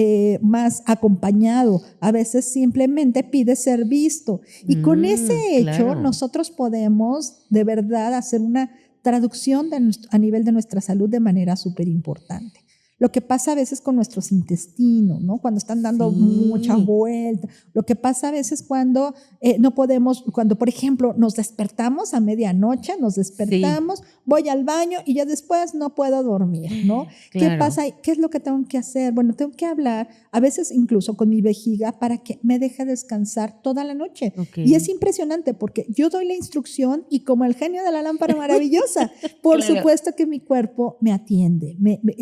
más acompañado. A veces simplemente pide ser visto. Y con ese hecho claro. nosotros podemos de verdad hacer una traducción a nivel de nuestra salud de manera súper importante. Lo que pasa a veces con nuestros intestinos, ¿no? Cuando están dando Sí. mucha vuelta. Lo que pasa a veces cuando no podemos, cuando por ejemplo nos despertamos a medianoche, nos despertamos, voy al baño y ya después no puedo dormir, ¿no? Claro. ¿Qué pasa? ¿Qué es lo que tengo que hacer? Bueno, tengo que hablar a veces incluso con mi vejiga para que me deje descansar toda la noche. Ok. Y es impresionante porque yo doy la instrucción y como el genio de la lámpara maravillosa, por Claro. supuesto que mi cuerpo me atiende,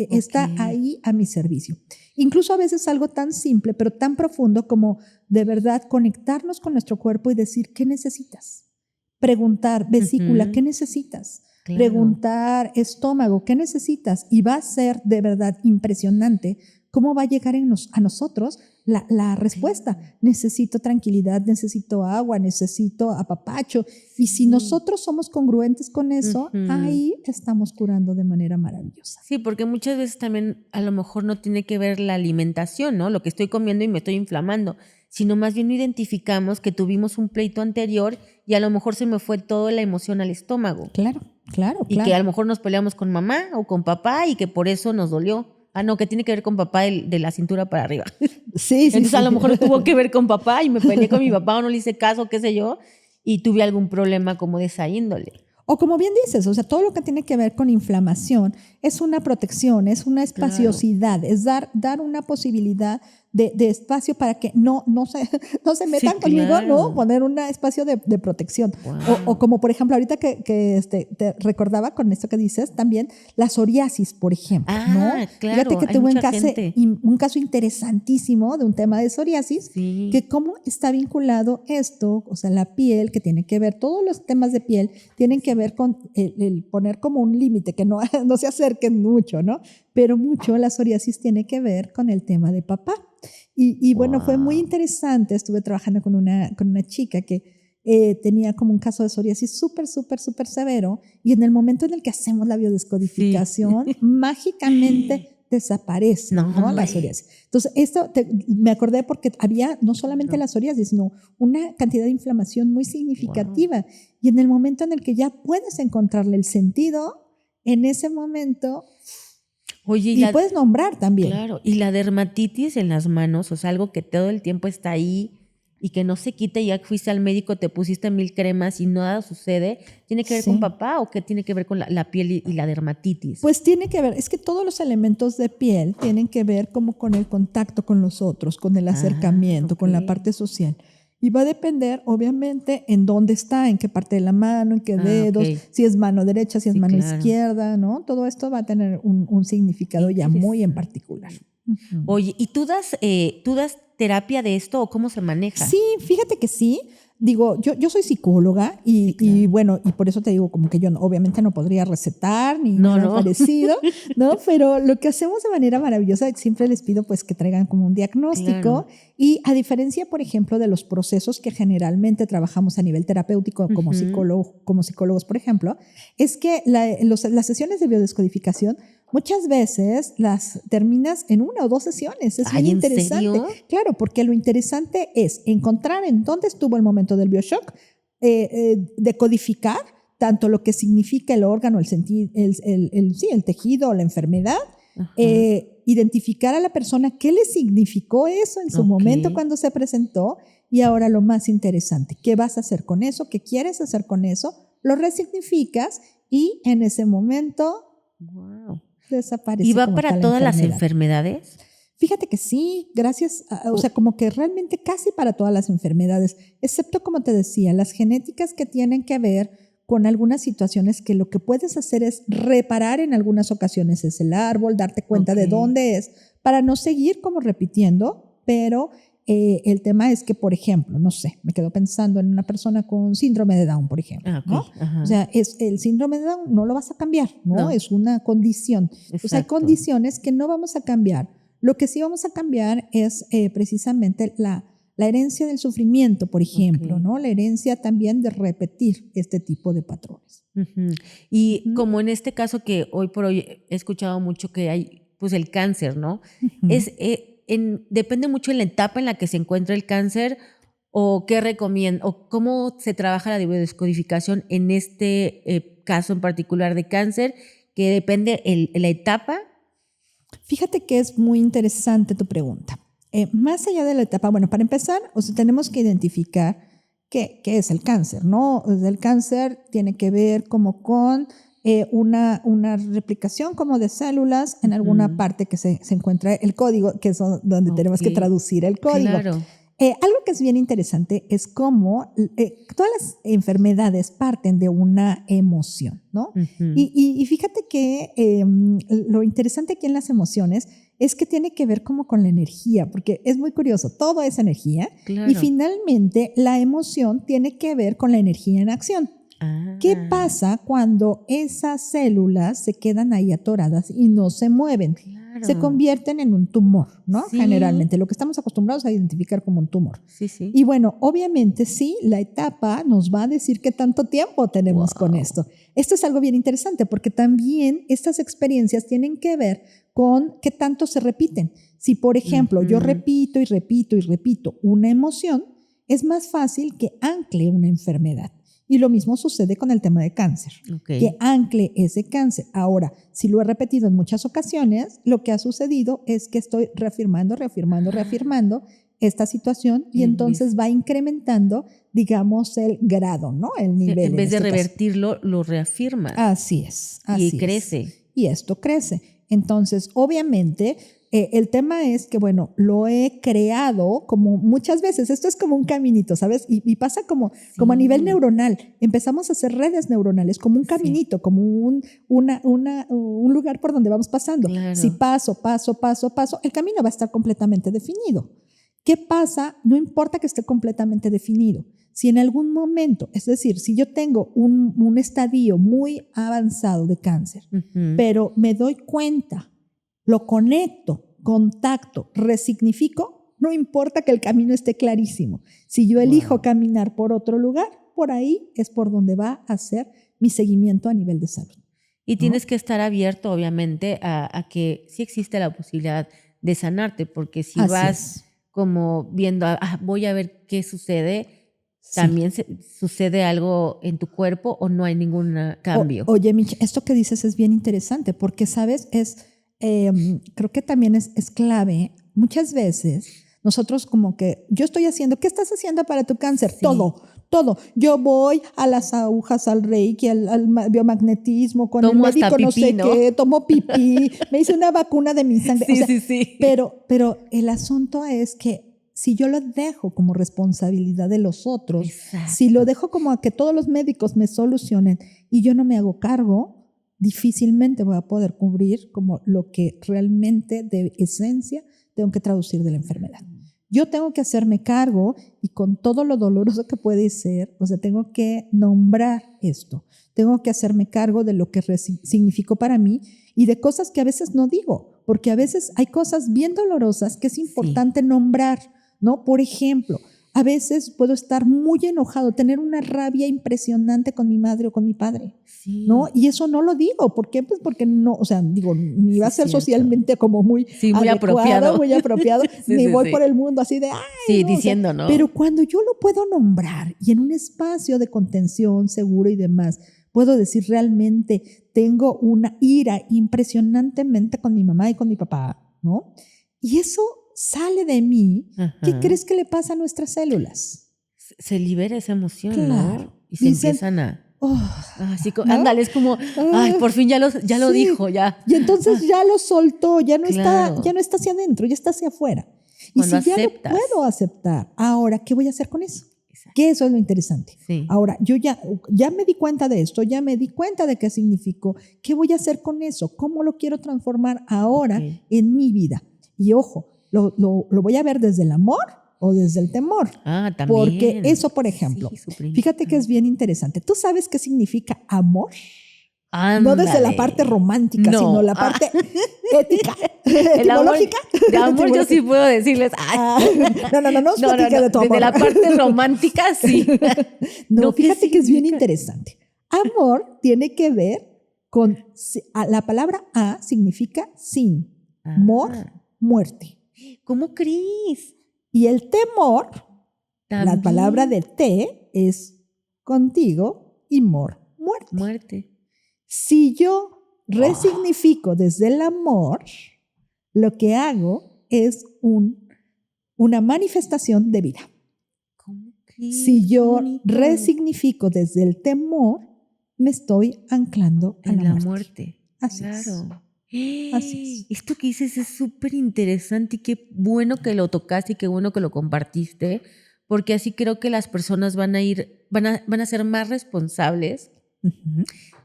está ahí a mi servicio. Incluso a veces algo tan simple, pero tan profundo como de verdad conectarnos con nuestro cuerpo y decir, ¿qué necesitas? preguntar vesícula, ¿qué necesitas? Claro. Preguntar estómago, ¿qué necesitas? Y va a ser de verdad impresionante cómo va a llegar a nosotros la respuesta. Necesito tranquilidad, necesito agua, necesito apapacho. Y si nosotros somos congruentes con eso, ahí estamos curando de manera maravillosa. Sí, porque muchas veces también a lo mejor no tiene que ver la alimentación, ¿no? Lo que estoy comiendo y me estoy inflamando, sino más bien identificamos que tuvimos un pleito anterior y a lo mejor se me fue toda la emoción al estómago. Claro. Y que a lo mejor nos peleamos con mamá o con papá y que por eso nos dolió. Ah, no, que tiene que ver con papá de la cintura para arriba. Sí. Entonces a lo mejor tuvo que ver con papá y me peleé con mi papá o no le hice caso, qué sé yo, y tuve algún problema como de esa índole. O como bien dices, o sea, todo lo que tiene que ver con inflamación es una protección, es una espaciosidad, es dar una posibilidad de espacio para que no se metan conmigo, ¿no? Poner un espacio de protección. Wow. O como, por ejemplo, ahorita que te recordaba con esto que dices, también la psoriasis, por ejemplo, ¿no? Claro, fíjate que tuve un caso interesantísimo de un tema de psoriasis, sí, que cómo está vinculado esto, o sea, la piel, que tiene que ver, todos los temas de piel tienen que ver con el poner como un límite, que no se acerquen mucho, ¿no? Pero mucho la psoriasis tiene que ver con el tema de papá. Y bueno, fue muy interesante. Estuve trabajando con una chica que tenía como un caso de psoriasis súper severo, y en el momento en el que hacemos la biodescodificación, mágicamente desaparece, ¿no? La psoriasis. Entonces, me acordé porque había no solamente la psoriasis, sino una cantidad de inflamación muy significativa. Y en el momento en el que ya puedes encontrarle el sentido, en ese momento... Oye, y puedes nombrar también. Claro, y la dermatitis en las manos, o sea, algo que todo el tiempo está ahí y que no se quita, y ya fuiste al médico, te pusiste 1000 cremas y nada sucede, ¿tiene que ver con papá o qué tiene que ver con la piel y la dermatitis? Pues tiene que ver, es que todos los elementos de piel tienen que ver como con el contacto con los otros, con el acercamiento, con la parte social. Y va a depender, obviamente, en dónde está, en qué parte de la mano, en qué dedos, si es mano derecha, si es mano izquierda, ¿no? Todo esto va a tener un significado ya muy en particular. Oye, ¿y tú das terapia de esto o cómo se maneja? Sí, fíjate que sí. Digo, yo soy psicóloga y bueno, y por eso te digo como que yo obviamente no podría recetar ni nada parecido, ¿no? Pero lo que hacemos de manera maravillosa, siempre les pido pues que traigan como un diagnóstico, y a diferencia, por ejemplo, de los procesos que generalmente trabajamos a nivel terapéutico como psicólogos, por ejemplo, es que las sesiones de biodescodificación muchas veces las terminas en 1 o 2 sesiones. Es muy interesante. ¿En serio? Claro, porque lo interesante es encontrar en dónde estuvo el momento del bioshock, decodificar tanto lo que significa el órgano, el tejido, la enfermedad, identificar a la persona qué le significó eso en su momento cuando se presentó, y ahora lo más interesante, ¿qué vas a hacer con eso? ¿Qué quieres hacer con eso? Lo resignificas y en ese momento... desaparece. ¿Y va para todas las enfermedades? Fíjate que sí, gracias, o sea, como que realmente casi para todas las enfermedades, excepto, como te decía, las genéticas que tienen que ver con algunas situaciones que lo que puedes hacer es reparar en algunas ocasiones es el árbol, darte cuenta de dónde es, para no seguir como repitiendo, pero el tema es que, por ejemplo, no sé, me quedo pensando en una persona con síndrome de Down, por ejemplo, ¿no? O sea, el síndrome de Down no lo vas a cambiar, ¿no? Es una condición. O sea, hay condiciones que no vamos a cambiar. Lo que sí vamos a cambiar es precisamente la herencia del sufrimiento, por ejemplo, ¿no? La herencia también de repetir este tipo de patrones. Y como en este caso que hoy por hoy he escuchado mucho que hay, pues el cáncer, ¿no? Depende mucho de la etapa en la que se encuentra el cáncer, o qué recomienda, o cómo se trabaja la biodescodificación en este caso en particular de cáncer, que depende la etapa. Fíjate que es muy interesante tu pregunta. Más allá de la etapa, bueno, para empezar, o sea, tenemos que identificar qué es el cáncer, ¿no? El cáncer tiene que ver como con una replicación como de células en alguna parte que se encuentra el código, que es donde tenemos que traducir el código. Claro. Algo que es bien interesante es cómo todas las enfermedades parten de una emoción, ¿no? Y fíjate que lo interesante aquí en las emociones es que tiene que ver como con la energía, porque es muy curioso, todo es energía. Claro. Y finalmente la emoción tiene que ver con la energía en acción. ¿Qué pasa cuando esas células se quedan ahí atoradas y no se mueven? Claro. Se convierten en un tumor, ¿no? Sí. Generalmente, lo que estamos acostumbrados a identificar como un tumor. Sí, sí. Y bueno, obviamente sí, la etapa nos va a decir qué tanto tiempo tenemos con esto. Esto es algo bien interesante porque también estas experiencias tienen que ver con qué tanto se repiten. Si, por ejemplo, yo repito y repito y repito una emoción, es más fácil que ancle una enfermedad. Y lo mismo sucede con el tema de cáncer, que ancle ese cáncer. Ahora, si lo he repetido en muchas ocasiones, lo que ha sucedido es que estoy reafirmando esta situación y entonces va incrementando, digamos, el grado, ¿no? El nivel. En vez de revertirlo, lo reafirma. Así es. Y crece. Y esto crece. Entonces, obviamente, el tema es que, bueno, lo he creado como muchas veces. Esto es como un caminito, ¿sabes? Y pasa como a nivel neuronal. Empezamos a hacer redes neuronales, como un caminito, como un lugar por donde vamos pasando. Claro. Si paso, el camino va a estar completamente definido. ¿Qué pasa? No importa que esté completamente definido. Si en algún momento, es decir, si yo tengo un estadio muy avanzado de cáncer, pero me doy cuenta, lo conecto, contacto, resignifico, no importa que el camino esté clarísimo. Si yo elijo caminar por otro lugar, por ahí es por donde va a ser mi seguimiento a nivel de salud. Y tienes que estar abierto, obviamente, a que sí existe la posibilidad de sanarte, porque si vas como viendo, voy a ver qué sucede, también sucede algo en tu cuerpo o no hay ningún cambio. Oye, Micha, esto que dices es bien interesante porque, ¿sabes? Creo que también es clave. Muchas veces nosotros como que, yo estoy haciendo, ¿qué estás haciendo para tu cáncer? Todo. Yo voy a las agujas, al reiki, al biomagnetismo, con tomo el médico pipí, no sé qué, tomo pipí, me hice una vacuna de mi sangre. Sí. Pero el asunto es que si yo lo dejo como responsabilidad de los otros, si lo dejo como a que todos los médicos me solucionen y yo no me hago cargo, difícilmente voy a poder cubrir como lo que realmente de esencia tengo que traducir de la enfermedad. Yo tengo que hacerme cargo y con todo lo doloroso que puede ser, o sea, tengo que nombrar esto. Tengo que hacerme cargo de lo que significó para mí y de cosas que a veces no digo, porque a veces hay cosas bien dolorosas que es importante nombrar, ¿no? Por ejemplo, a veces puedo estar muy enojado, tener una rabia impresionante con mi madre o con mi padre, ¿no? Y eso no lo digo. ¿Por qué? Pues porque no, o sea, digo, ni va a ser socialmente como muy adecuado, muy apropiado, ni voy por el mundo así de, ay, no, diciendo, o sea, ¿no? Pero cuando yo lo puedo nombrar y en un espacio de contención seguro y demás, puedo decir realmente tengo una ira impresionantemente con mi mamá y con mi papá, ¿no? Y eso sale de mí. ¿Qué crees que le pasa a nuestras células? Se libera esa emoción, claro. ¿no? Y se empiezan a... así como, ¿no? Ándale, es como, por fin ya lo dijo, ya. Y entonces ya lo soltó, ya no está hacia adentro, ya está hacia afuera. Cuando y si aceptas. ya lo puedo aceptar, ahora, ¿qué voy a hacer con eso? Que eso es lo interesante. Ahora, yo ya me di cuenta de esto, ya me di cuenta de qué significó. ¿Qué voy a hacer con eso? ¿Cómo lo quiero transformar ahora en mi vida? Y ojo, ¿lo voy a ver desde el amor o desde el temor? También. Porque eso, por ejemplo, fíjate que es bien interesante. ¿Tú sabes qué significa amor? Ándale. No desde la parte romántica, sino la parte ética, etimológica. De amor yo sí puedo decirles. No, de tu amor. Desde la parte romántica, sí. No, fíjate que es bien interesante. Amor tiene que ver con, la palabra a significa sin, mor, muerte. ¿Cómo crees? Y el temor, también. La palabra de te es contigo y mor, muerte. Si yo resignifico desde el amor, lo que hago es una manifestación de vida. ¿Cómo crees? Si yo resignifico desde el temor, me estoy anclando a la muerte. Así es. Así es. Esto que dices es súper interesante y qué bueno que lo tocaste y qué bueno que lo compartiste, porque así creo que las personas van a ser más responsables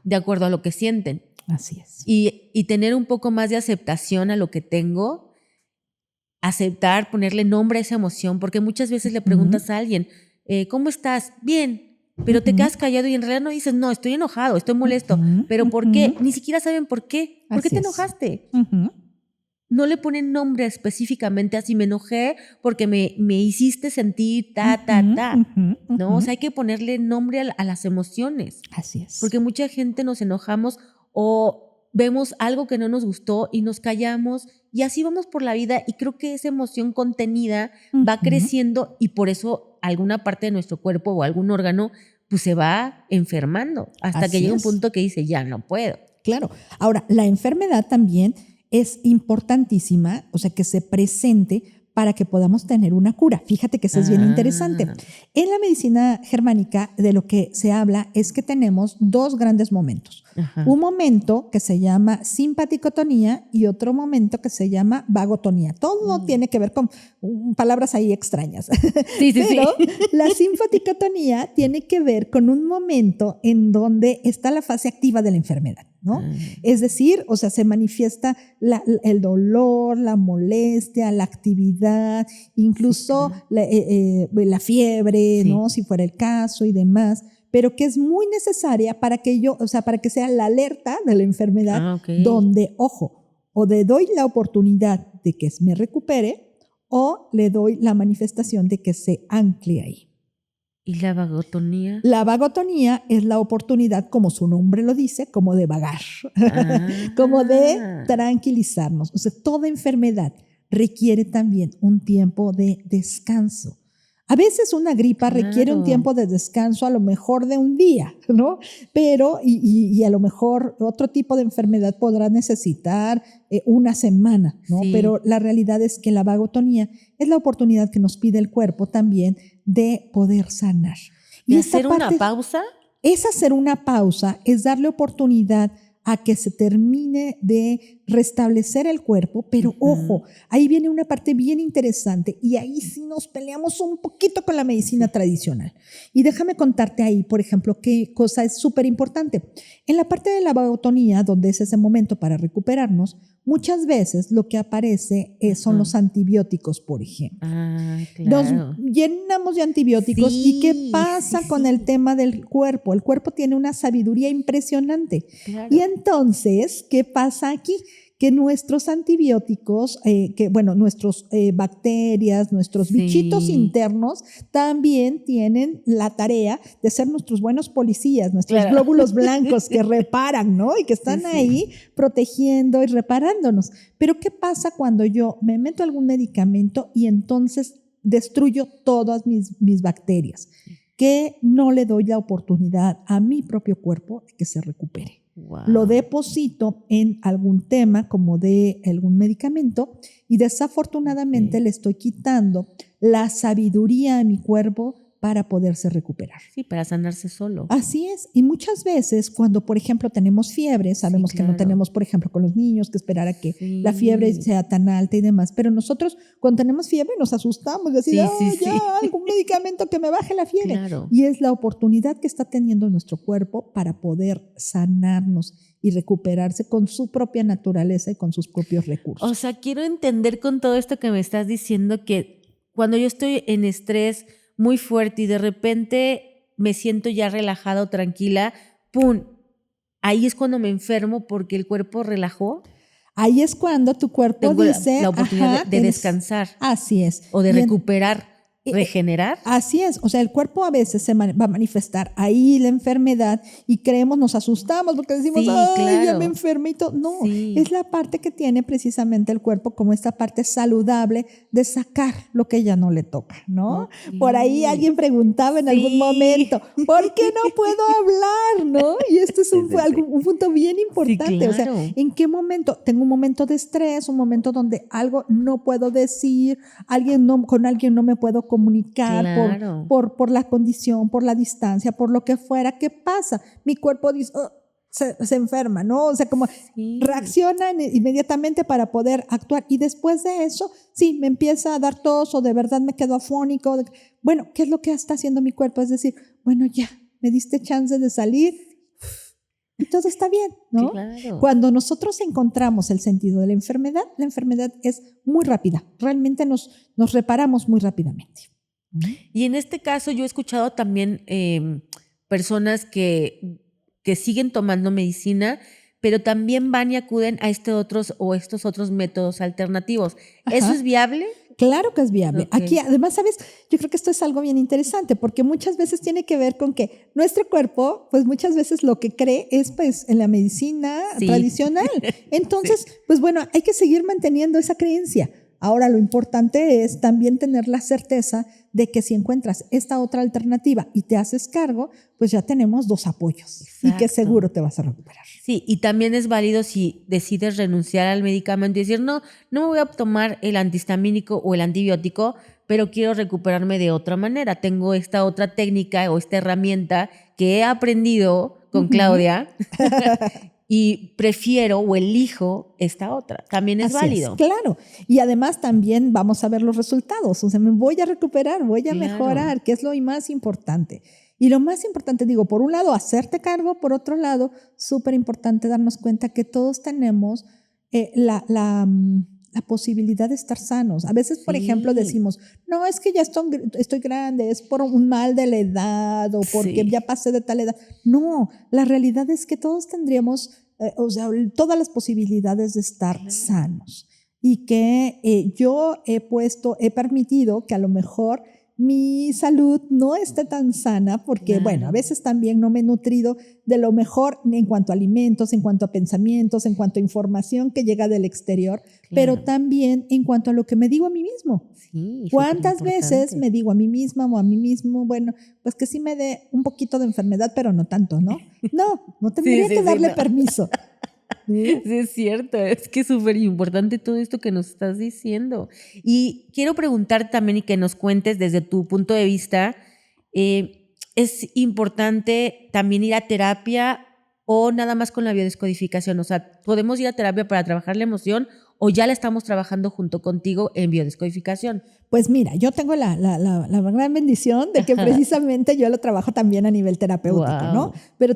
de acuerdo a lo que sienten. Así es. Y tener un poco más de aceptación a lo que tengo aceptar, ponerle nombre a esa emoción, porque muchas veces le preguntas a alguien, ¿cómo estás? Bien, pero te quedas callado y en realidad no dices, no, estoy enojado, estoy molesto, pero ¿por qué? Ni siquiera saben por qué. ¿Por qué te enojaste? No le ponen nombre específicamente así, me enojé porque me hiciste sentir ¿no? O sea, hay que ponerle nombre a las emociones. Así es. Porque mucha gente nos enojamos o vemos algo que no nos gustó y nos callamos y así vamos por la vida y creo que esa emoción contenida va creciendo y por eso alguna parte de nuestro cuerpo o algún órgano pues se va enfermando hasta que llega un punto que dice, ya no puedo. Claro. Ahora, la enfermedad también es importantísima, o sea, que se presente para que podamos tener una cura. Fíjate que eso es bien interesante. En la medicina germánica de lo que se habla es que tenemos dos grandes momentos. Un momento que se llama simpaticotonía y otro momento que se llama vagotonía. Todo tiene que ver con palabras ahí extrañas. Pero la simpaticotonía tiene que ver con un momento en donde está la fase activa de la enfermedad, ¿no? Es decir, o sea, se manifiesta el dolor, la molestia, la actividad, incluso la fiebre, ¿no? Si fuera el caso y demás, pero que es muy necesaria para que para que sea la alerta de la enfermedad, donde, ojo, o le doy la oportunidad de que me recupere o le doy la manifestación de que se ancle ahí. ¿Y la vagotonía? La vagotonía es la oportunidad, como su nombre lo dice, como de vagar, como de tranquilizarnos. O sea, toda enfermedad requiere también un tiempo de descanso. A veces una gripa requiere un tiempo de descanso, a lo mejor de un día, ¿no? Pero, y a lo mejor otro tipo de enfermedad podrá necesitar una semana, ¿no? Sí. Pero la realidad es que la vagotonía es la oportunidad que nos pide el cuerpo también de poder sanar. ¿Y hacer una pausa? Es hacer una pausa, es darle oportunidad a que se termine de restablecer el cuerpo, pero ojo, ahí viene una parte bien interesante y ahí sí nos peleamos un poquito con la medicina tradicional. Y déjame contarte ahí, por ejemplo, qué cosa es súper importante. En la parte de la vagotonía, donde es ese momento para recuperarnos, muchas veces lo que aparece son los antibióticos, por ejemplo. Claro. Nos llenamos de antibióticos y ¿qué pasa con el tema del cuerpo? El cuerpo tiene una sabiduría impresionante. Claro. Y entonces, ¿qué pasa aquí? Que nuestros antibióticos, nuestras bacterias, nuestros bichitos internos también tienen la tarea de ser nuestros buenos policías, nuestros glóbulos blancos que reparan, ¿no? Y que están ahí protegiendo y reparándonos. Pero ¿qué pasa cuando yo me meto algún medicamento y entonces destruyo todas mis bacterias? Que no le doy la oportunidad a mi propio cuerpo de que se recupere. Wow. Lo deposito en algún tema como de algún medicamento y desafortunadamente le estoy quitando la sabiduría a mi cuerpo para poderse recuperar. Sí, para sanarse solo. Así es. Y muchas veces cuando, por ejemplo, tenemos fiebre, sabemos que no tenemos, por ejemplo, con los niños que esperar a que la fiebre sea tan alta y demás, pero nosotros cuando tenemos fiebre nos asustamos, decir, algún medicamento que me baje la fiebre. Claro. Y es la oportunidad que está teniendo nuestro cuerpo para poder sanarnos y recuperarse con su propia naturaleza y con sus propios recursos. O sea, quiero entender con todo esto que me estás diciendo que cuando yo estoy en estrés muy fuerte y de repente me siento ya relajada o tranquila, ¡pum! Ahí es cuando me enfermo porque el cuerpo relajó. Ahí es cuando tu cuerpo dice... La oportunidad de descansar. Así es. O de recuperar. ¿Regenerar? Así es, o sea, el cuerpo a veces va a manifestar ahí la enfermedad y creemos, nos asustamos porque decimos, ya me enfermé y todo. No, es la parte que tiene precisamente el cuerpo como esta parte saludable de sacar lo que ya no le toca, ¿no? Por ahí alguien preguntaba en algún momento, ¿por qué no puedo hablar? ¿No? Y este es un punto bien importante, o sea, ¿en qué momento? Tengo un momento de estrés, un momento donde algo no puedo decir, con alguien no me puedo comunicar por la condición, por la distancia, por lo que fuera. ¿Qué pasa? Mi cuerpo dice, se enferma, ¿no? O sea, como reacciona inmediatamente para poder actuar. Y después de eso, me empieza a dar tos o de verdad me quedo afónico. Bueno, ¿qué es lo que está haciendo mi cuerpo? Es decir, bueno, ya, me diste chance de salir, y todo está bien, ¿no? Claro. Cuando nosotros encontramos el sentido de la enfermedad es muy rápida. Realmente nos reparamos muy rápidamente. Y en este caso yo he escuchado también personas que siguen tomando medicina, pero también van y acuden a estos otros métodos alternativos. Ajá. ¿Eso es viable? Claro que es viable. Ok. Aquí, además, ¿sabes? Yo creo que esto es algo bien interesante porque muchas veces tiene que ver con que nuestro cuerpo, pues muchas veces lo que cree es pues en la medicina Sí. tradicional. Entonces, pues bueno, hay que seguir manteniendo esa creencia. Ahora, lo importante es también tener la certeza de que si encuentras esta otra alternativa y te haces cargo, pues ya tenemos dos apoyos. Y que Exacto. seguro te vas a recuperar. Sí, y también es válido si decides renunciar al medicamento y decir, no me voy a tomar el antihistamínico o el antibiótico, pero quiero recuperarme de otra manera. Tengo esta otra técnica o esta herramienta que he aprendido con Claudia y prefiero o elijo esta otra. También es Así válido. claro. Y además también vamos a ver los resultados. O sea, me voy a recuperar, voy a Claro. mejorar, que es lo más importante. Y lo más importante, digo, por un lado, hacerte cargo, por otro lado, súper importante darnos cuenta que todos tenemos la posibilidad de estar sanos. A veces, por Sí. ejemplo, decimos, no, es que ya estoy grande, es por un mal de la edad o porque Sí. ya pasé de tal edad. No, la realidad es que todos tendríamos, o sea, todas las posibilidades de estar sanos. Y que yo he permitido que a lo mejor mi salud no esté tan sana porque, Claro. bueno, a veces también no me he nutrido de lo mejor en cuanto a alimentos, en cuanto a pensamientos, en cuanto a información que llega del exterior, pero Claro. también en cuanto a lo que me digo a mí mismo. Sí, ¿Cuántas superimportante. veces me digo a mí misma o a mí mismo, bueno, pues que sí me dé un poquito de enfermedad, pero no tanto, ¿no? No tendría Sí, que darle no. permiso. Sí, es cierto, es que es súper importante todo esto que nos estás diciendo. Y quiero preguntar también y que nos cuentes desde tu punto de vista, ¿es importante también ir a terapia o nada más con la biodescodificación? O sea, ¿podemos ir a terapia para trabajar la emoción o ya la estamos trabajando junto contigo en biodescodificación? Pues mira, yo tengo la gran bendición de que precisamente yo lo trabajo también a nivel terapéutico, Wow. ¿no? Pero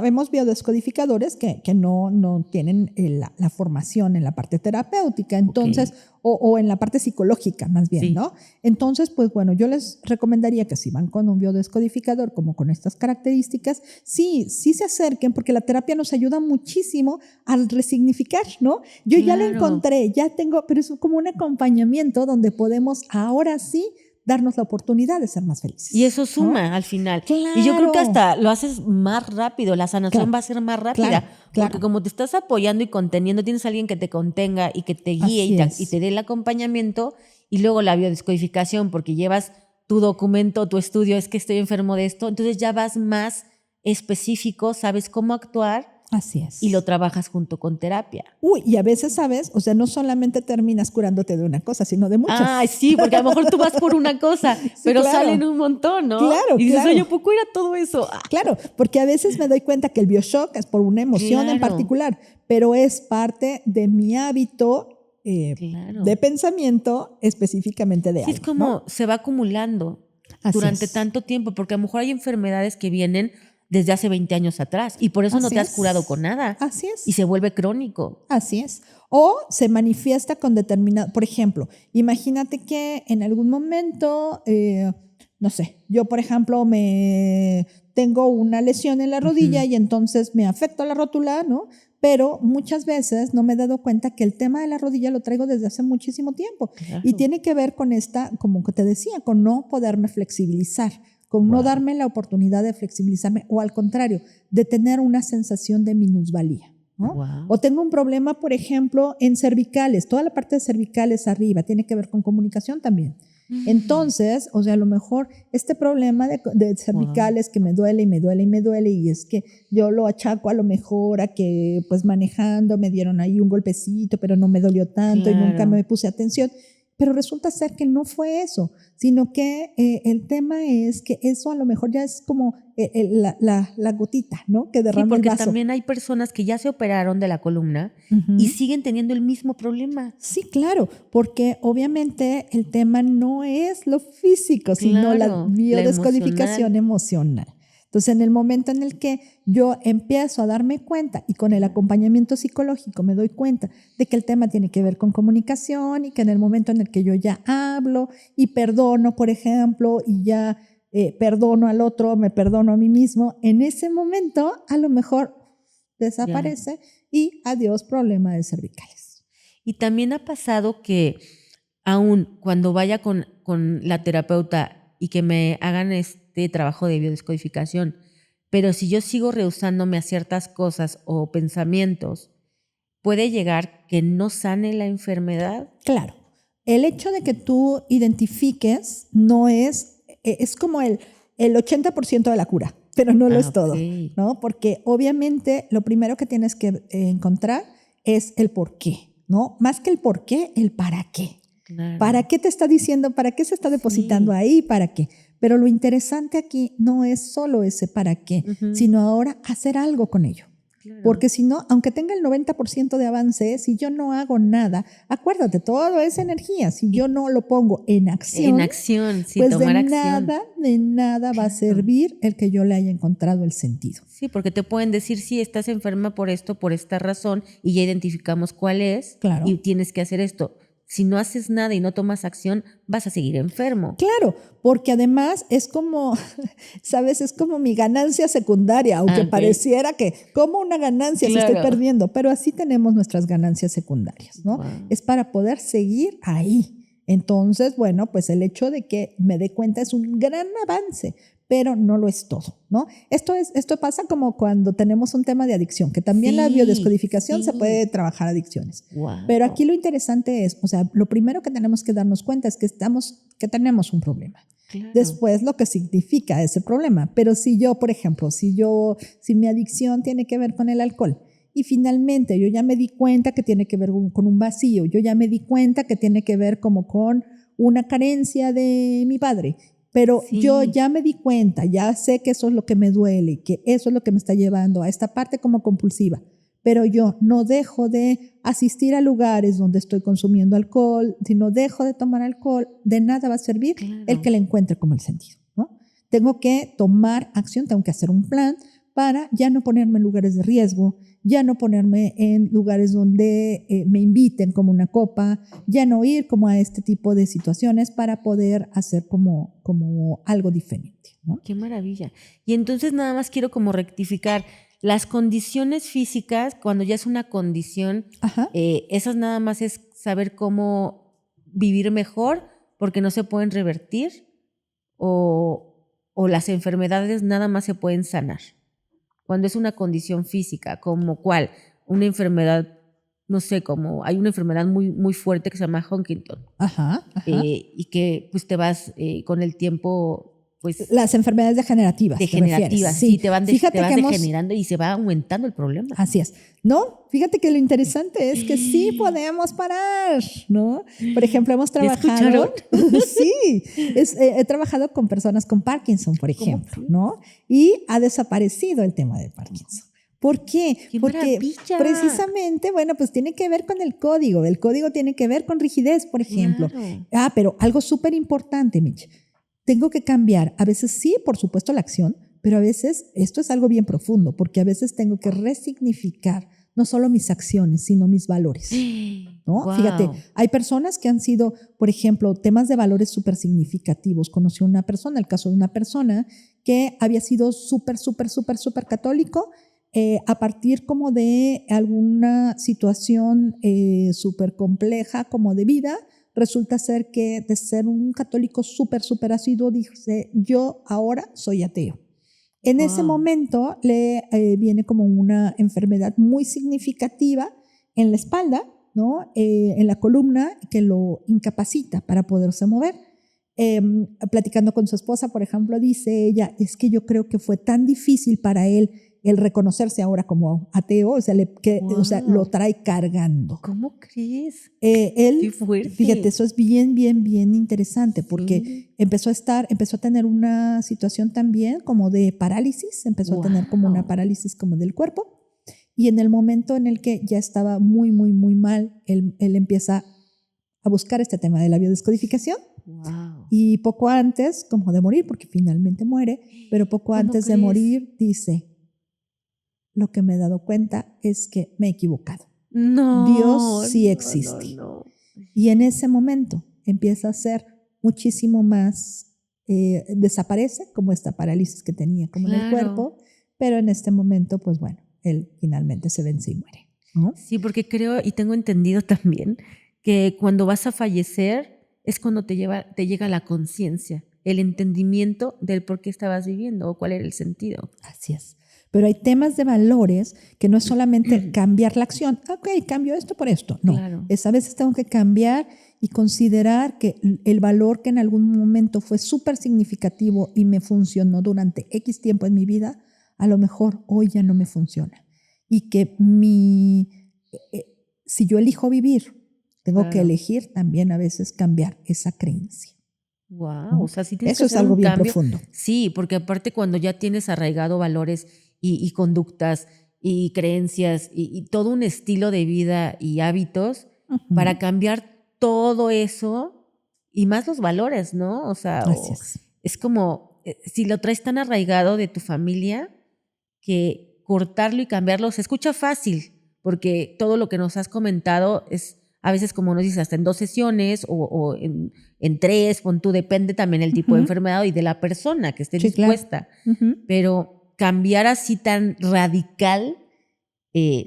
vemos biodescodificadores que no tienen la formación en la parte terapéutica, entonces, o en la parte psicológica más bien, Sí. ¿no? Entonces, pues bueno, yo les recomendaría que si van con un biodescodificador como con estas características, sí se acerquen porque la terapia nos ayuda muchísimo al resignificar, ¿no? Yo ya lo Claro. encontré, ya tengo, pero es como un acompañamiento donde podemos ahora sí darnos la oportunidad de ser más felices. Y eso ¿no? suma al final. Claro. Y yo creo que hasta lo haces más rápido, la sanación Claro. va a ser más rápida. Claro. Porque como te estás apoyando y conteniendo, tienes a alguien que te contenga y que te guíe Así y es. te dé el acompañamiento. Y luego la biodescodificación, porque llevas tu documento, tu estudio, es que estoy enfermo de esto. Entonces ya vas más específico, sabes cómo actuar. Así es. Y lo trabajas junto con terapia. Uy, y a veces, ¿sabes? O sea, no solamente terminas curándote de una cosa, sino de muchas. Ah, sí, porque a lo mejor tú vas por una cosa, Sí, pero claro. salen un montón, ¿no? Claro, y dices, claro. oye, ¿a poco era todo eso? Ah. Claro, porque a veces me doy cuenta que el BioShock es por una emoción en Claro. particular, pero es parte de mi hábito Claro. de pensamiento específicamente de Sí, algo. es como ¿no? se va acumulando Así durante es. tanto tiempo, porque a lo mejor hay enfermedades que vienen desde hace 20 años atrás y por eso no Así te has es. curado con nada. Así es. Y se vuelve crónico. Así es. O se manifiesta con determinado, por ejemplo, imagínate que en algún momento, no sé, yo por ejemplo tengo una lesión en la rodilla y entonces me afecta la rótula, ¿no? Pero muchas veces no me he dado cuenta que el tema de la rodilla lo traigo desde hace muchísimo tiempo. Claro. Y tiene que ver con como que te decía, con no poderme flexibilizar, con no darme la oportunidad de flexibilizarme o al contrario, de tener una sensación de minusvalía. ¿no? Wow. O tengo un problema, por ejemplo, en cervicales, toda la parte de cervicales arriba, tiene que ver con comunicación también. Entonces, o sea, a lo mejor este problema de cervicales que me duele y me duele y me duele y es que yo lo achaco a lo mejor a que pues manejando me dieron ahí un golpecito, pero no me dolió tanto y nunca me puse atención. Pero resulta ser que no fue eso, sino que el tema es que eso a lo mejor ya es como la gotita, ¿no? Que derrama porque el vaso. también hay personas que ya se operaron de la columna y siguen teniendo el mismo problema. Sí, claro, porque obviamente el tema no es lo físico, sino la biodescodificación emocional. Entonces, en el momento en el que yo empiezo a darme cuenta y con el acompañamiento psicológico me doy cuenta de que el tema tiene que ver con comunicación y que en el momento en el que yo ya hablo y perdono, por ejemplo, y ya perdono al otro, me perdono a mí mismo, en ese momento a lo mejor desaparece y adiós problema de cervicales. Y también ha pasado que aún cuando vaya con la terapeuta y que me hagan este trabajo de biodescodificación, pero si yo sigo rehusándome a ciertas cosas o pensamientos, ¿puede llegar que no sane la enfermedad? Claro. El hecho de que tú identifiques no es como el 80% de la cura, pero no lo es todo, ¿no? Porque obviamente lo primero que tienes que encontrar es el por qué, ¿no? Más que el por qué, el para qué. Claro. ¿Para qué te está diciendo? ¿Para qué se está depositando ahí? ¿Para qué? Pero lo interesante aquí no es solo ese para qué, sino ahora hacer algo con ello. Claro. Porque si no, aunque tenga el 90% de avance, si yo no hago nada, acuérdate, todo es energía. Si yo no lo pongo en acción, sí, pues tomar de nada va a servir el que yo le haya encontrado el sentido. Sí, porque te pueden decir, sí, estás enferma por esto, por esta razón, y ya identificamos cuál es, claro, y tienes que hacer esto. Si no haces nada y no tomas acción, vas a seguir enfermo. Claro, porque además es como, ¿sabes? Es como mi ganancia secundaria, aunque pareciera que, como una ganancia si estoy perdiendo, pero así tenemos nuestras ganancias secundarias, ¿no? Wow. Es para poder seguir ahí. Entonces, bueno, pues el hecho de que me dé cuenta es un gran avance, pero no lo es todo, ¿no? Esto pasa como cuando tenemos un tema de adicción, que también la biodescodificación se puede trabajar adicciones. Wow. Pero aquí lo interesante es, o sea, lo primero que tenemos que darnos cuenta es que tenemos un problema. Claro. Después lo que significa ese problema. Pero si yo, por ejemplo, si mi adicción tiene que ver con el alcohol, y finalmente yo ya me di cuenta que tiene que ver con un vacío, yo ya me di cuenta que tiene que ver como con una carencia de mi padre, pero yo ya me di cuenta, ya sé que eso es lo que me duele, que eso es lo que me está llevando a esta parte como compulsiva, pero yo no dejo de asistir a lugares donde estoy consumiendo alcohol, si no dejo de tomar alcohol, de nada va a servir el que le encuentre como el sentido, ¿no? Tengo que tomar acción, tengo que hacer un plan para ya no ponerme en lugares de riesgo, ya no ponerme en lugares donde me inviten como una copa, ya no ir como a este tipo de situaciones para poder hacer como algo diferente, ¿no? Qué maravilla. Y entonces nada más quiero como rectificar, las condiciones físicas, cuando ya es una condición, esas nada más es saber cómo vivir mejor porque no se pueden revertir o las enfermedades nada más se pueden sanar. Cuando es una condición física, como cuál, una enfermedad, no sé, como hay una enfermedad muy, muy fuerte que se llama Huntington. Y que pues te vas con el tiempo, pues... Las enfermedades degenerativas. Degenerativas, sí, te vas degenerando y se va aumentando el problema. Así es. No, fíjate que lo interesante es que sí podemos parar, ¿no? Por ejemplo, hemos trabajado... Sí, he trabajado con personas con Parkinson, por ejemplo, ¿no? Y ha desaparecido el tema de Parkinson. ¿Por qué? Porque precisamente, bueno, pues tiene que ver con el código. El código tiene que ver con rigidez, por ejemplo. Claro. Pero algo súper importante, Mitch. Tengo que cambiar. A veces sí, por supuesto, la acción, pero a veces esto es algo bien profundo, porque a veces tengo que resignificar no solo mis acciones, sino mis valores, ¿no? Wow. Fíjate, hay personas que han sido, por ejemplo, temas de valores súper significativos. Conocí a una persona, el caso de una persona que había sido súper católico, a partir como de alguna situación súper compleja como de vida. Resulta ser que de ser un católico súper asiduo, dice, yo ahora soy ateo. En ese momento le viene como una enfermedad muy significativa en la espalda, ¿no? En la columna, que lo incapacita para poderse mover. Platicando con su esposa, por ejemplo, dice ella, es que yo creo que fue tan difícil para él el reconocerse ahora como ateo, o sea, lo trae cargando. ¿Cómo crees? Qué fuerte. Fíjate, eso es bien interesante, porque empezó a tener una situación también como de parálisis, empezó a tener como una parálisis como del cuerpo, y en el momento en el que ya estaba muy mal, él empieza a buscar este tema de la biodescodificación. Wow. Y poco antes, como de morir, porque finalmente muere, pero poco antes de morir dice, lo que me he dado cuenta es que me he equivocado. No. Dios sí existe. No. Y en ese momento empieza a ser muchísimo más, desaparece como esta parálisis que tenía como en el cuerpo, pero en este momento, pues bueno, él finalmente se vence y muere, ¿no? Sí, porque creo y tengo entendido también que cuando vas a fallecer es cuando te llega la conciencia, el entendimiento del por qué estabas viviendo o cuál era el sentido. Así es. Pero hay temas de valores que no es solamente cambiar la acción. Ok, cambio esto por esto. No, Claro. es a veces tengo que cambiar y considerar que el valor que en algún momento fue súper significativo y me funcionó durante X tiempo en mi vida, a lo mejor hoy ya no me funciona. Y que si yo elijo vivir, tengo que elegir también a veces cambiar esa creencia. Wow, ¿No? o sea, sí tienes Eso que es hacer algo un bien cambio. profundo. Sí, porque aparte cuando ya tienes arraigado valores y conductas y creencias y todo un estilo de vida y hábitos, para cambiar todo eso y más los valores, ¿no? O sea, es como si lo traes tan arraigado de tu familia que cortarlo y cambiarlo se escucha fácil, porque todo lo que nos has comentado es a veces, como nos dices, hasta en 2 sesiones o en 3, pon tú, depende también el tipo de enfermedad y de la persona que esté dispuesta. Claro. Pero cambiar así tan radical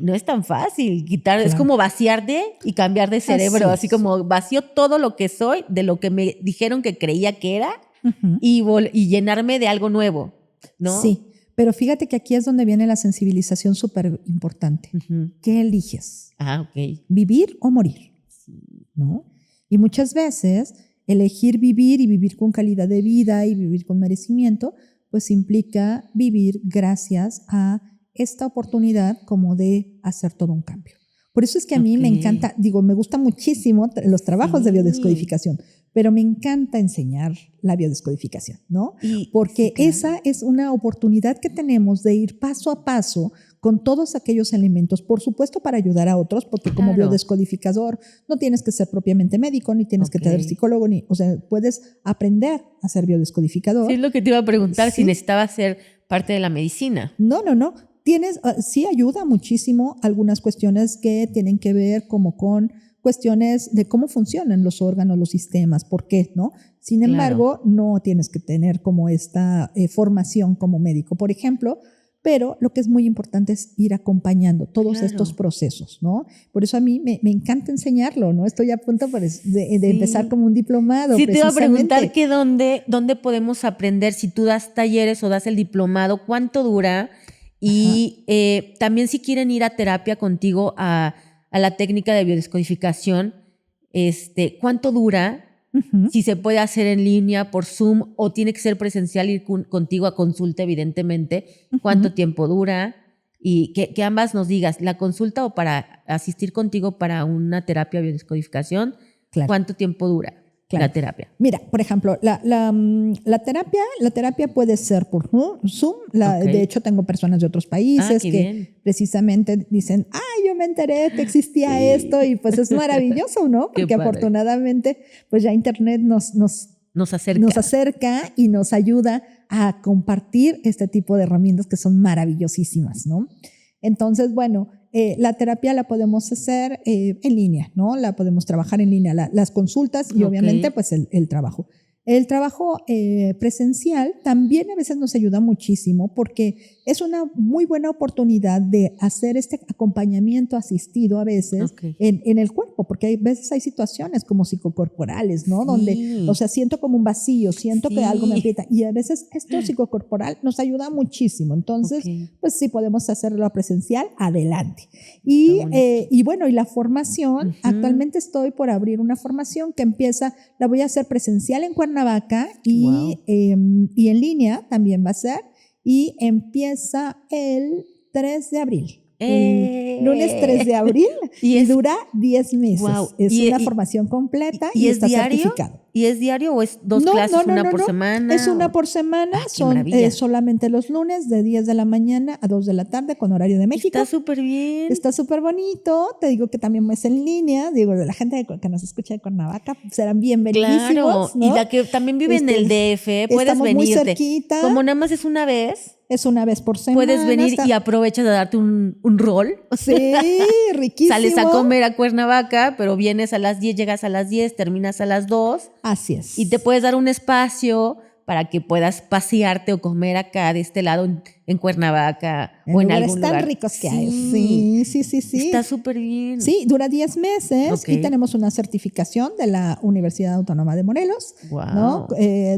no es tan fácil. Quitar, es como vaciarte y cambiar de cerebro, así como vacío todo lo que soy, de lo que me dijeron que creía que era y llenarme de algo nuevo, ¿no? Sí. Pero fíjate que aquí es donde viene la sensibilización súper importante. ¿Qué eliges? Ok. ¿Vivir o morir? ¿No? Y muchas veces elegir vivir y vivir con calidad de vida y vivir con merecimiento, pues implica vivir gracias a esta oportunidad como de hacer todo un cambio. Por eso es que a mí me encanta, me gusta muchísimo los trabajos de biodescodificación, pero me encanta enseñar la biodescodificación, ¿no? Porque esa es una oportunidad que tenemos de ir paso a paso con todos aquellos elementos, por supuesto para ayudar a otros, porque como biodescodificador no tienes que ser propiamente médico, ni tienes que ser psicólogo, o sea, puedes aprender a ser biodescodificador. Sí, es lo que te iba a preguntar, si necesitabas ser parte de la medicina. No. Sí ayuda muchísimo algunas cuestiones que tienen que ver como con cuestiones de cómo funcionan los órganos, los sistemas, por qué, ¿no? Sin embargo, no tienes que tener como esta formación como médico, por ejemplo, pero lo que es muy importante es ir acompañando todos estos procesos, ¿no? Por eso a mí me encanta enseñarlo, ¿no? Estoy a punto de empezar como un diplomado. Sí, te iba a preguntar que dónde podemos aprender, si tú das talleres o das el diplomado, ¿cuánto dura? Y también si quieren ir a terapia contigo a la técnica de biodescodificación, ¿cuánto dura? Si se puede hacer en línea por Zoom o tiene que ser presencial, ir contigo a consulta, evidentemente. ¿Cuánto tiempo dura? Y que ambas nos digas, la consulta o para asistir contigo para una terapia de biodescodificación, ¿cuánto tiempo dura? La terapia. Mira, por ejemplo, la terapia puede ser por Zoom. De hecho, tengo personas de otros países que precisamente dicen, yo me enteré que existía esto, y pues es maravilloso, ¿no? Porque afortunadamente pues ya Internet nos acerca y nos ayuda a compartir este tipo de herramientas que son maravillosísimas, ¿no? Entonces, bueno, la terapia la podemos hacer en línea, ¿no? La podemos trabajar en línea, las consultas y obviamente pues el trabajo. El trabajo presencial también a veces nos ayuda muchísimo porque es una muy buena oportunidad de hacer este acompañamiento asistido a veces en el cuerpo, porque a veces hay situaciones como psicocorporales, ¿no? Donde, o sea, siento como un vacío, siento que algo me aprieta, y a veces esto psicocorporal nos ayuda muchísimo. Entonces, pues sí, podemos hacerlo presencial, adelante. Y bueno, y la formación, actualmente estoy por abrir una formación que la voy a hacer presencial en Cuernavaca y en línea también va a ser, y empieza el 3 de abril. Lunes 3 de abril y dura 10 meses. Es una formación completa y está certificado. ¿Y es diario o es dos clases, una por semana? Es una por semana, son solamente los lunes de 10 de la mañana a 2 de la tarde con horario de México. Está súper bien. Está súper bonito. Te digo que también es en línea. Digo, la gente que nos escucha de Cuernavaca serán bienvenidísimos. Claro, ¿no? Y la que también vive en el DF, puedes venirte. Muy cerquita. Como nada más es una vez. Es una vez por semana. Puedes venir y aprovechas de darte un rol. Sí, riquísimo. Sales a comer a Cuernavaca, pero vienes a las 10, llegas a las 10, terminas a las 2. Así es. Y te puedes dar un espacio para que puedas pasearte o comer acá de este lado en Cuernavaca o en algún lugar. Tan ricos que hay. Sí. Está súper bien. Sí, dura 10 meses y tenemos una certificación de la Universidad Autónoma de Morelos, ¿no?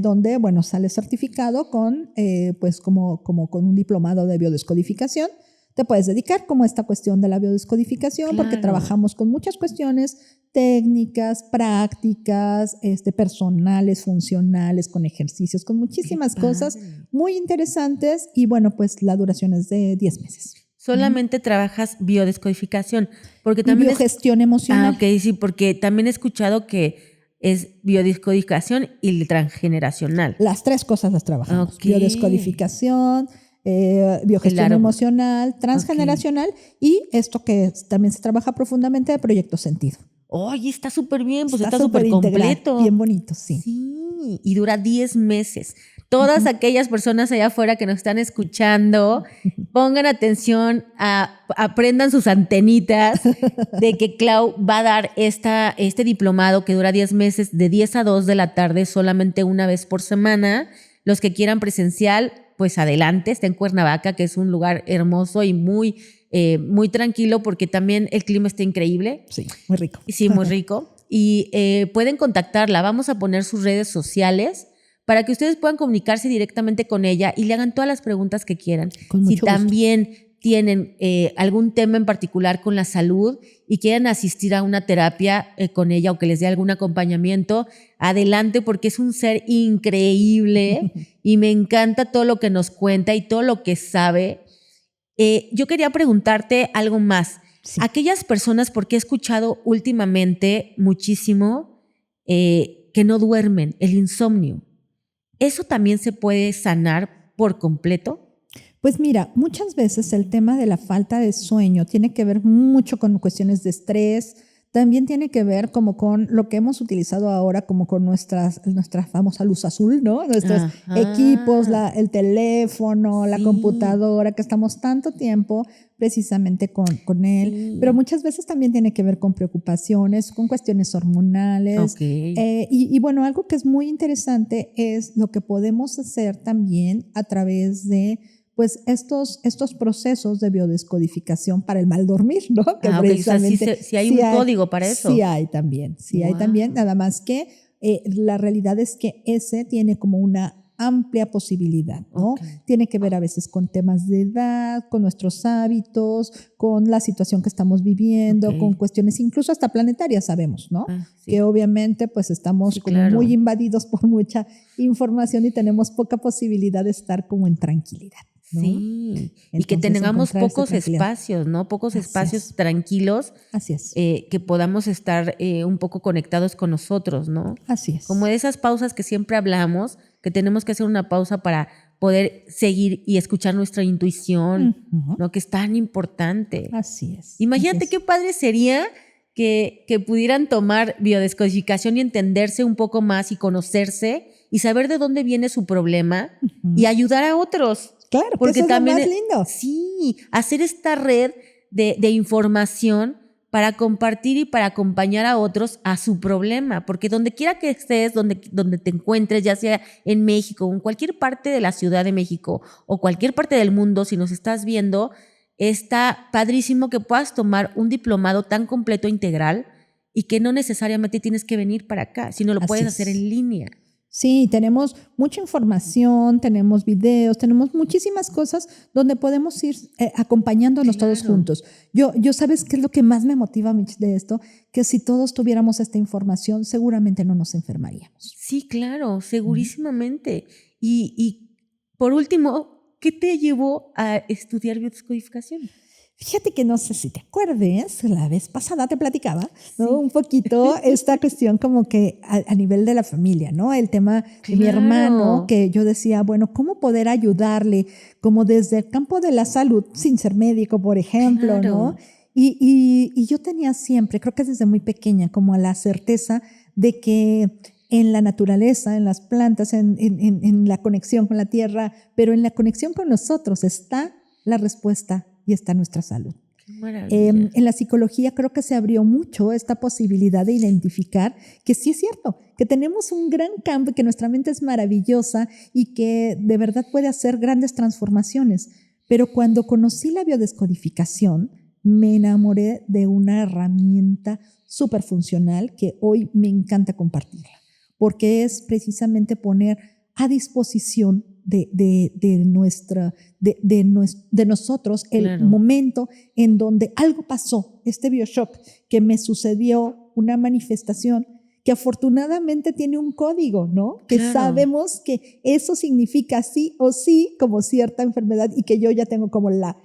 Donde, bueno, sale certificado con, pues como con un diplomado de biodescodificación. Te puedes dedicar como a esta cuestión de la biodescodificación, porque trabajamos con muchas cuestiones técnicas, prácticas, personales, funcionales, con ejercicios, con muchísimas cosas muy interesantes y bueno, pues la duración es de 10 meses. Solamente trabajas biodescodificación, porque también biogestión emocional. Sí, porque también he escuchado que es biodescodificación y transgeneracional. Las tres cosas las trabajamos. Biodescodificación, biogestión emocional, transgeneracional y esto que también se trabaja profundamente de proyecto sentido. Oye, está súper bien, pues está súper completo. Bien bonito, sí. Sí, y dura 10 meses. Todas aquellas personas allá afuera que nos están escuchando, pongan atención, aprendan sus antenitas de que Clau va a dar este diplomado que dura 10 meses, de 10 a 2 de la tarde, solamente una vez por semana. Los que quieran presencial, pues adelante, está en Cuernavaca, que es un lugar hermoso y muy tranquilo porque también el clima está increíble. Sí, muy rico. Sí, muy rico. Y pueden contactarla. Vamos a poner sus redes sociales para que ustedes puedan comunicarse directamente con ella y le hagan todas las preguntas que quieran. Si también tienen algún tema en particular con la salud y quieren asistir a una terapia con ella o que les dé algún acompañamiento, adelante, porque es un ser increíble y me encanta todo lo que nos cuenta y todo lo que sabe. Yo quería preguntarte algo más. Sí. Aquellas personas, porque he escuchado últimamente muchísimo que no duermen, el insomnio, ¿eso también se puede sanar por completo? Pues mira, muchas veces el tema de la falta de sueño tiene que ver mucho con cuestiones de estrés, también tiene que ver como con lo que hemos utilizado ahora como con nuestra famosa luz azul, ¿no? Nuestros equipos, el teléfono, la computadora, que estamos tanto tiempo precisamente con él. Sí. Pero muchas veces también tiene que ver con preocupaciones, con cuestiones hormonales. Y bueno, algo que es muy interesante es lo que podemos hacer también a través de pues estos procesos de biodescodificación para el mal dormir, ¿no? Que precisamente, o sea, sí hay un código para eso. Sí hay también, hay también, nada más que la realidad es que ese tiene como una amplia posibilidad, ¿no? Tiene que ver a veces con temas de edad, con nuestros hábitos, con la situación que estamos viviendo, con cuestiones incluso hasta planetarias, sabemos, ¿no? Que obviamente pues estamos como muy invadidos por mucha información y tenemos poca posibilidad de estar como en tranquilidad, ¿no? Sí, entonces, y que tengamos pocos espacios, ¿no? Pocos espacios tranquilos. Así es. Que podamos estar un poco conectados con nosotros, ¿no? Así es. Como de esas pausas que siempre hablamos, que tenemos que hacer una pausa para poder seguir y escuchar nuestra intuición, ¿no? Que es tan importante. Así es. Imagínate qué padre sería que pudieran tomar biodescodificación y entenderse un poco más y conocerse y saber de dónde viene su problema y ayudar a otros. Claro, porque eso también es lo más lindo. Sí, hacer esta red de información para compartir y para acompañar a otros a su problema, porque donde quiera que estés, donde te encuentres, ya sea en México o en cualquier parte de la Ciudad de México o cualquier parte del mundo, si nos estás viendo, está padrísimo que puedas tomar un diplomado tan completo e integral y que no necesariamente tienes que venir para acá, sino lo puedes hacer en línea. Sí, tenemos mucha información, tenemos videos, tenemos muchísimas cosas donde podemos ir acompañándonos todos juntos. Yo ¿sabes qué es lo que más me motiva de esto? Que si todos tuviéramos esta información, seguramente no nos enfermaríamos. Sí, claro, segurísimamente. Y por último, ¿qué te llevó a estudiar biodescodificación? Fíjate que no sé si te acuerdes, la vez pasada te platicaba, ¿no? Sí. Un poquito esta cuestión como que a nivel de la familia, ¿no? El tema de mi hermano, que yo decía, bueno, ¿cómo poder ayudarle? Como desde el campo de la salud, sin ser médico, por ejemplo, ¿no? Y yo tenía siempre, creo que desde muy pequeña, como la certeza de que en la naturaleza, en las plantas, en la conexión con la tierra, pero en la conexión con nosotros está la respuesta y está nuestra salud. Qué maravilla. En la psicología creo que se abrió mucho esta posibilidad de identificar que sí es cierto, que tenemos un gran campo, que nuestra mente es maravillosa y que de verdad puede hacer grandes transformaciones. Pero cuando conocí la biodescodificación, me enamoré de una herramienta súper funcional que hoy me encanta compartirla, porque es precisamente poner a disposición de nosotros el momento en donde algo pasó, este bioshock, que me sucedió, una manifestación que afortunadamente tiene un código, ¿no? Que sabemos que eso significa sí o sí como cierta enfermedad y que yo ya tengo como la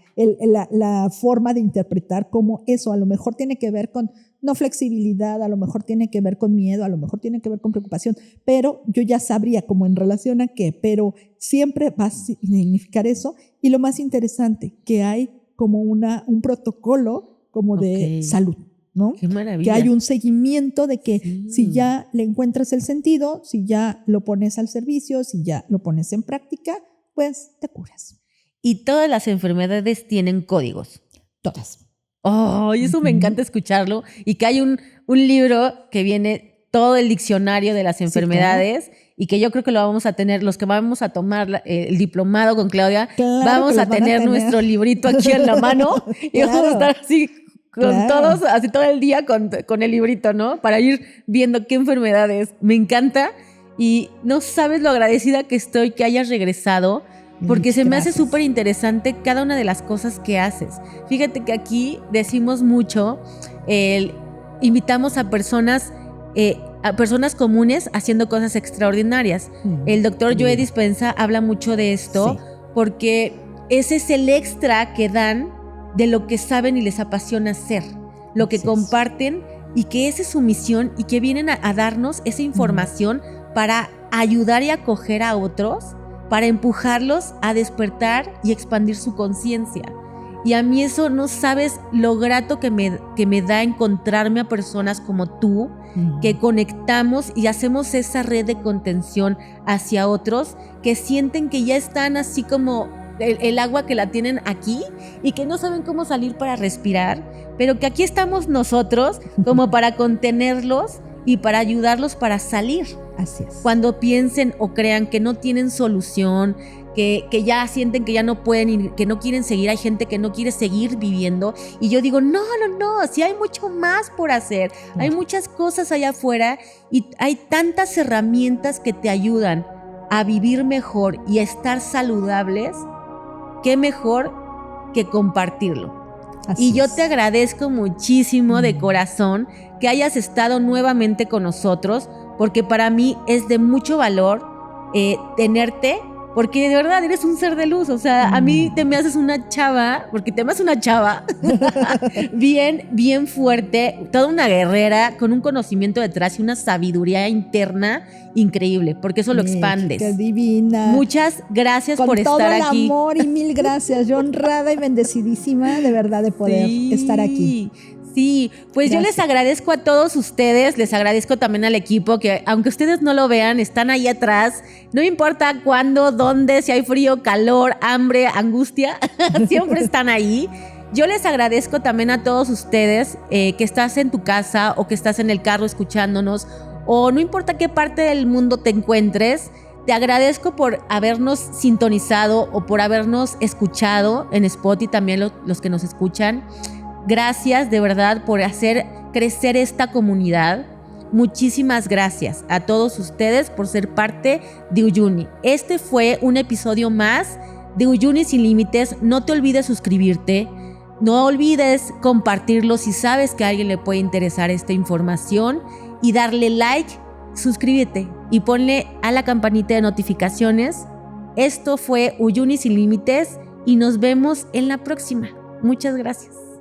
forma de interpretar cómo eso a lo mejor tiene que ver con no flexibilidad, a lo mejor tiene que ver con miedo, a lo mejor tiene que ver con preocupación, pero yo ya sabría como en relación a qué, pero siempre va a significar eso. Y lo más interesante, que hay como un protocolo como de salud, ¿no? Qué maravilla. Que hay un seguimiento de que si ya le encuentras el sentido, si ya lo pones al servicio, si ya lo pones en práctica, pues te curas. Y todas las enfermedades tienen códigos. Todas. Oh, y eso me encanta escucharlo. Y que hay un libro que viene todo el diccionario de las enfermedades, y que yo creo que lo vamos a tener, los que vamos a tomar el diplomado con Claudia, vamos a tener nuestro librito aquí en la mano y vamos a estar así con todos, así todo el día con el librito, ¿no? Para ir viendo qué enfermedades. Me encanta y no sabes lo agradecida que estoy que hayas regresado, porque se me hace súper interesante cada una de las cosas que haces. Fíjate que aquí decimos mucho, invitamos a personas comunes haciendo cosas extraordinarias. El doctor Joe Dispenza habla mucho de esto, porque ese es el extra que dan de lo que saben y les apasiona hacer, lo que comparten, y que esa es su misión, y que vienen a darnos esa información para ayudar y acoger a otros, para empujarlos a despertar y expandir su conciencia. Y a mí eso no sabes lo grato que me da encontrarme a personas como tú, que conectamos y hacemos esa red de contención hacia otros que sienten que ya están así como el agua que la tienen aquí y que no saben cómo salir para respirar, pero que aquí estamos nosotros como para contenerlos y para ayudarlos para salir. Así es. Cuando piensen o crean que no tienen solución, que ya sienten que ya no pueden, que no quieren seguir, hay gente que no quiere seguir viviendo, y yo digo, no, sí hay mucho más por hacer, hay muchas cosas allá afuera y hay tantas herramientas que te ayudan a vivir mejor y a estar saludables. Qué mejor que compartirlo. Así y yo te agradezco muchísimo de corazón que hayas estado nuevamente con nosotros, porque para mí es de mucho valor tenerte, porque de verdad eres un ser de luz. O sea, a mí te me haces una chava, porque te me haces una chava bien fuerte, toda una guerrera, con un conocimiento detrás y una sabiduría interna increíble, porque eso lo expandes. ¡Qué divina! Muchas gracias por estar aquí. Con todo el amor y mil gracias. Yo honrada y bendecidísima de verdad de poder estar aquí. Sí, pues gracias. Yo les agradezco a todos ustedes, les agradezco también al equipo que, aunque ustedes no lo vean, están ahí atrás. No importa cuándo, dónde, si hay frío, calor, hambre, angustia, siempre están ahí. Yo les agradezco también a todos ustedes que estás en tu casa o que estás en el carro escuchándonos, o no importa qué parte del mundo te encuentres. Te agradezco por habernos sintonizado o por habernos escuchado en Spotify, también los que nos escuchan. Gracias de verdad por hacer crecer esta comunidad. Muchísimas gracias a todos ustedes por ser parte de Uyuni. Este fue un episodio más de Uyuni Sin Límites. No te olvides suscribirte, no olvides compartirlo si sabes que a alguien le puede interesar esta información, y darle like, suscríbete y ponle a la campanita de notificaciones. Esto fue Uyuni Sin Límites y nos vemos en la próxima. Muchas gracias.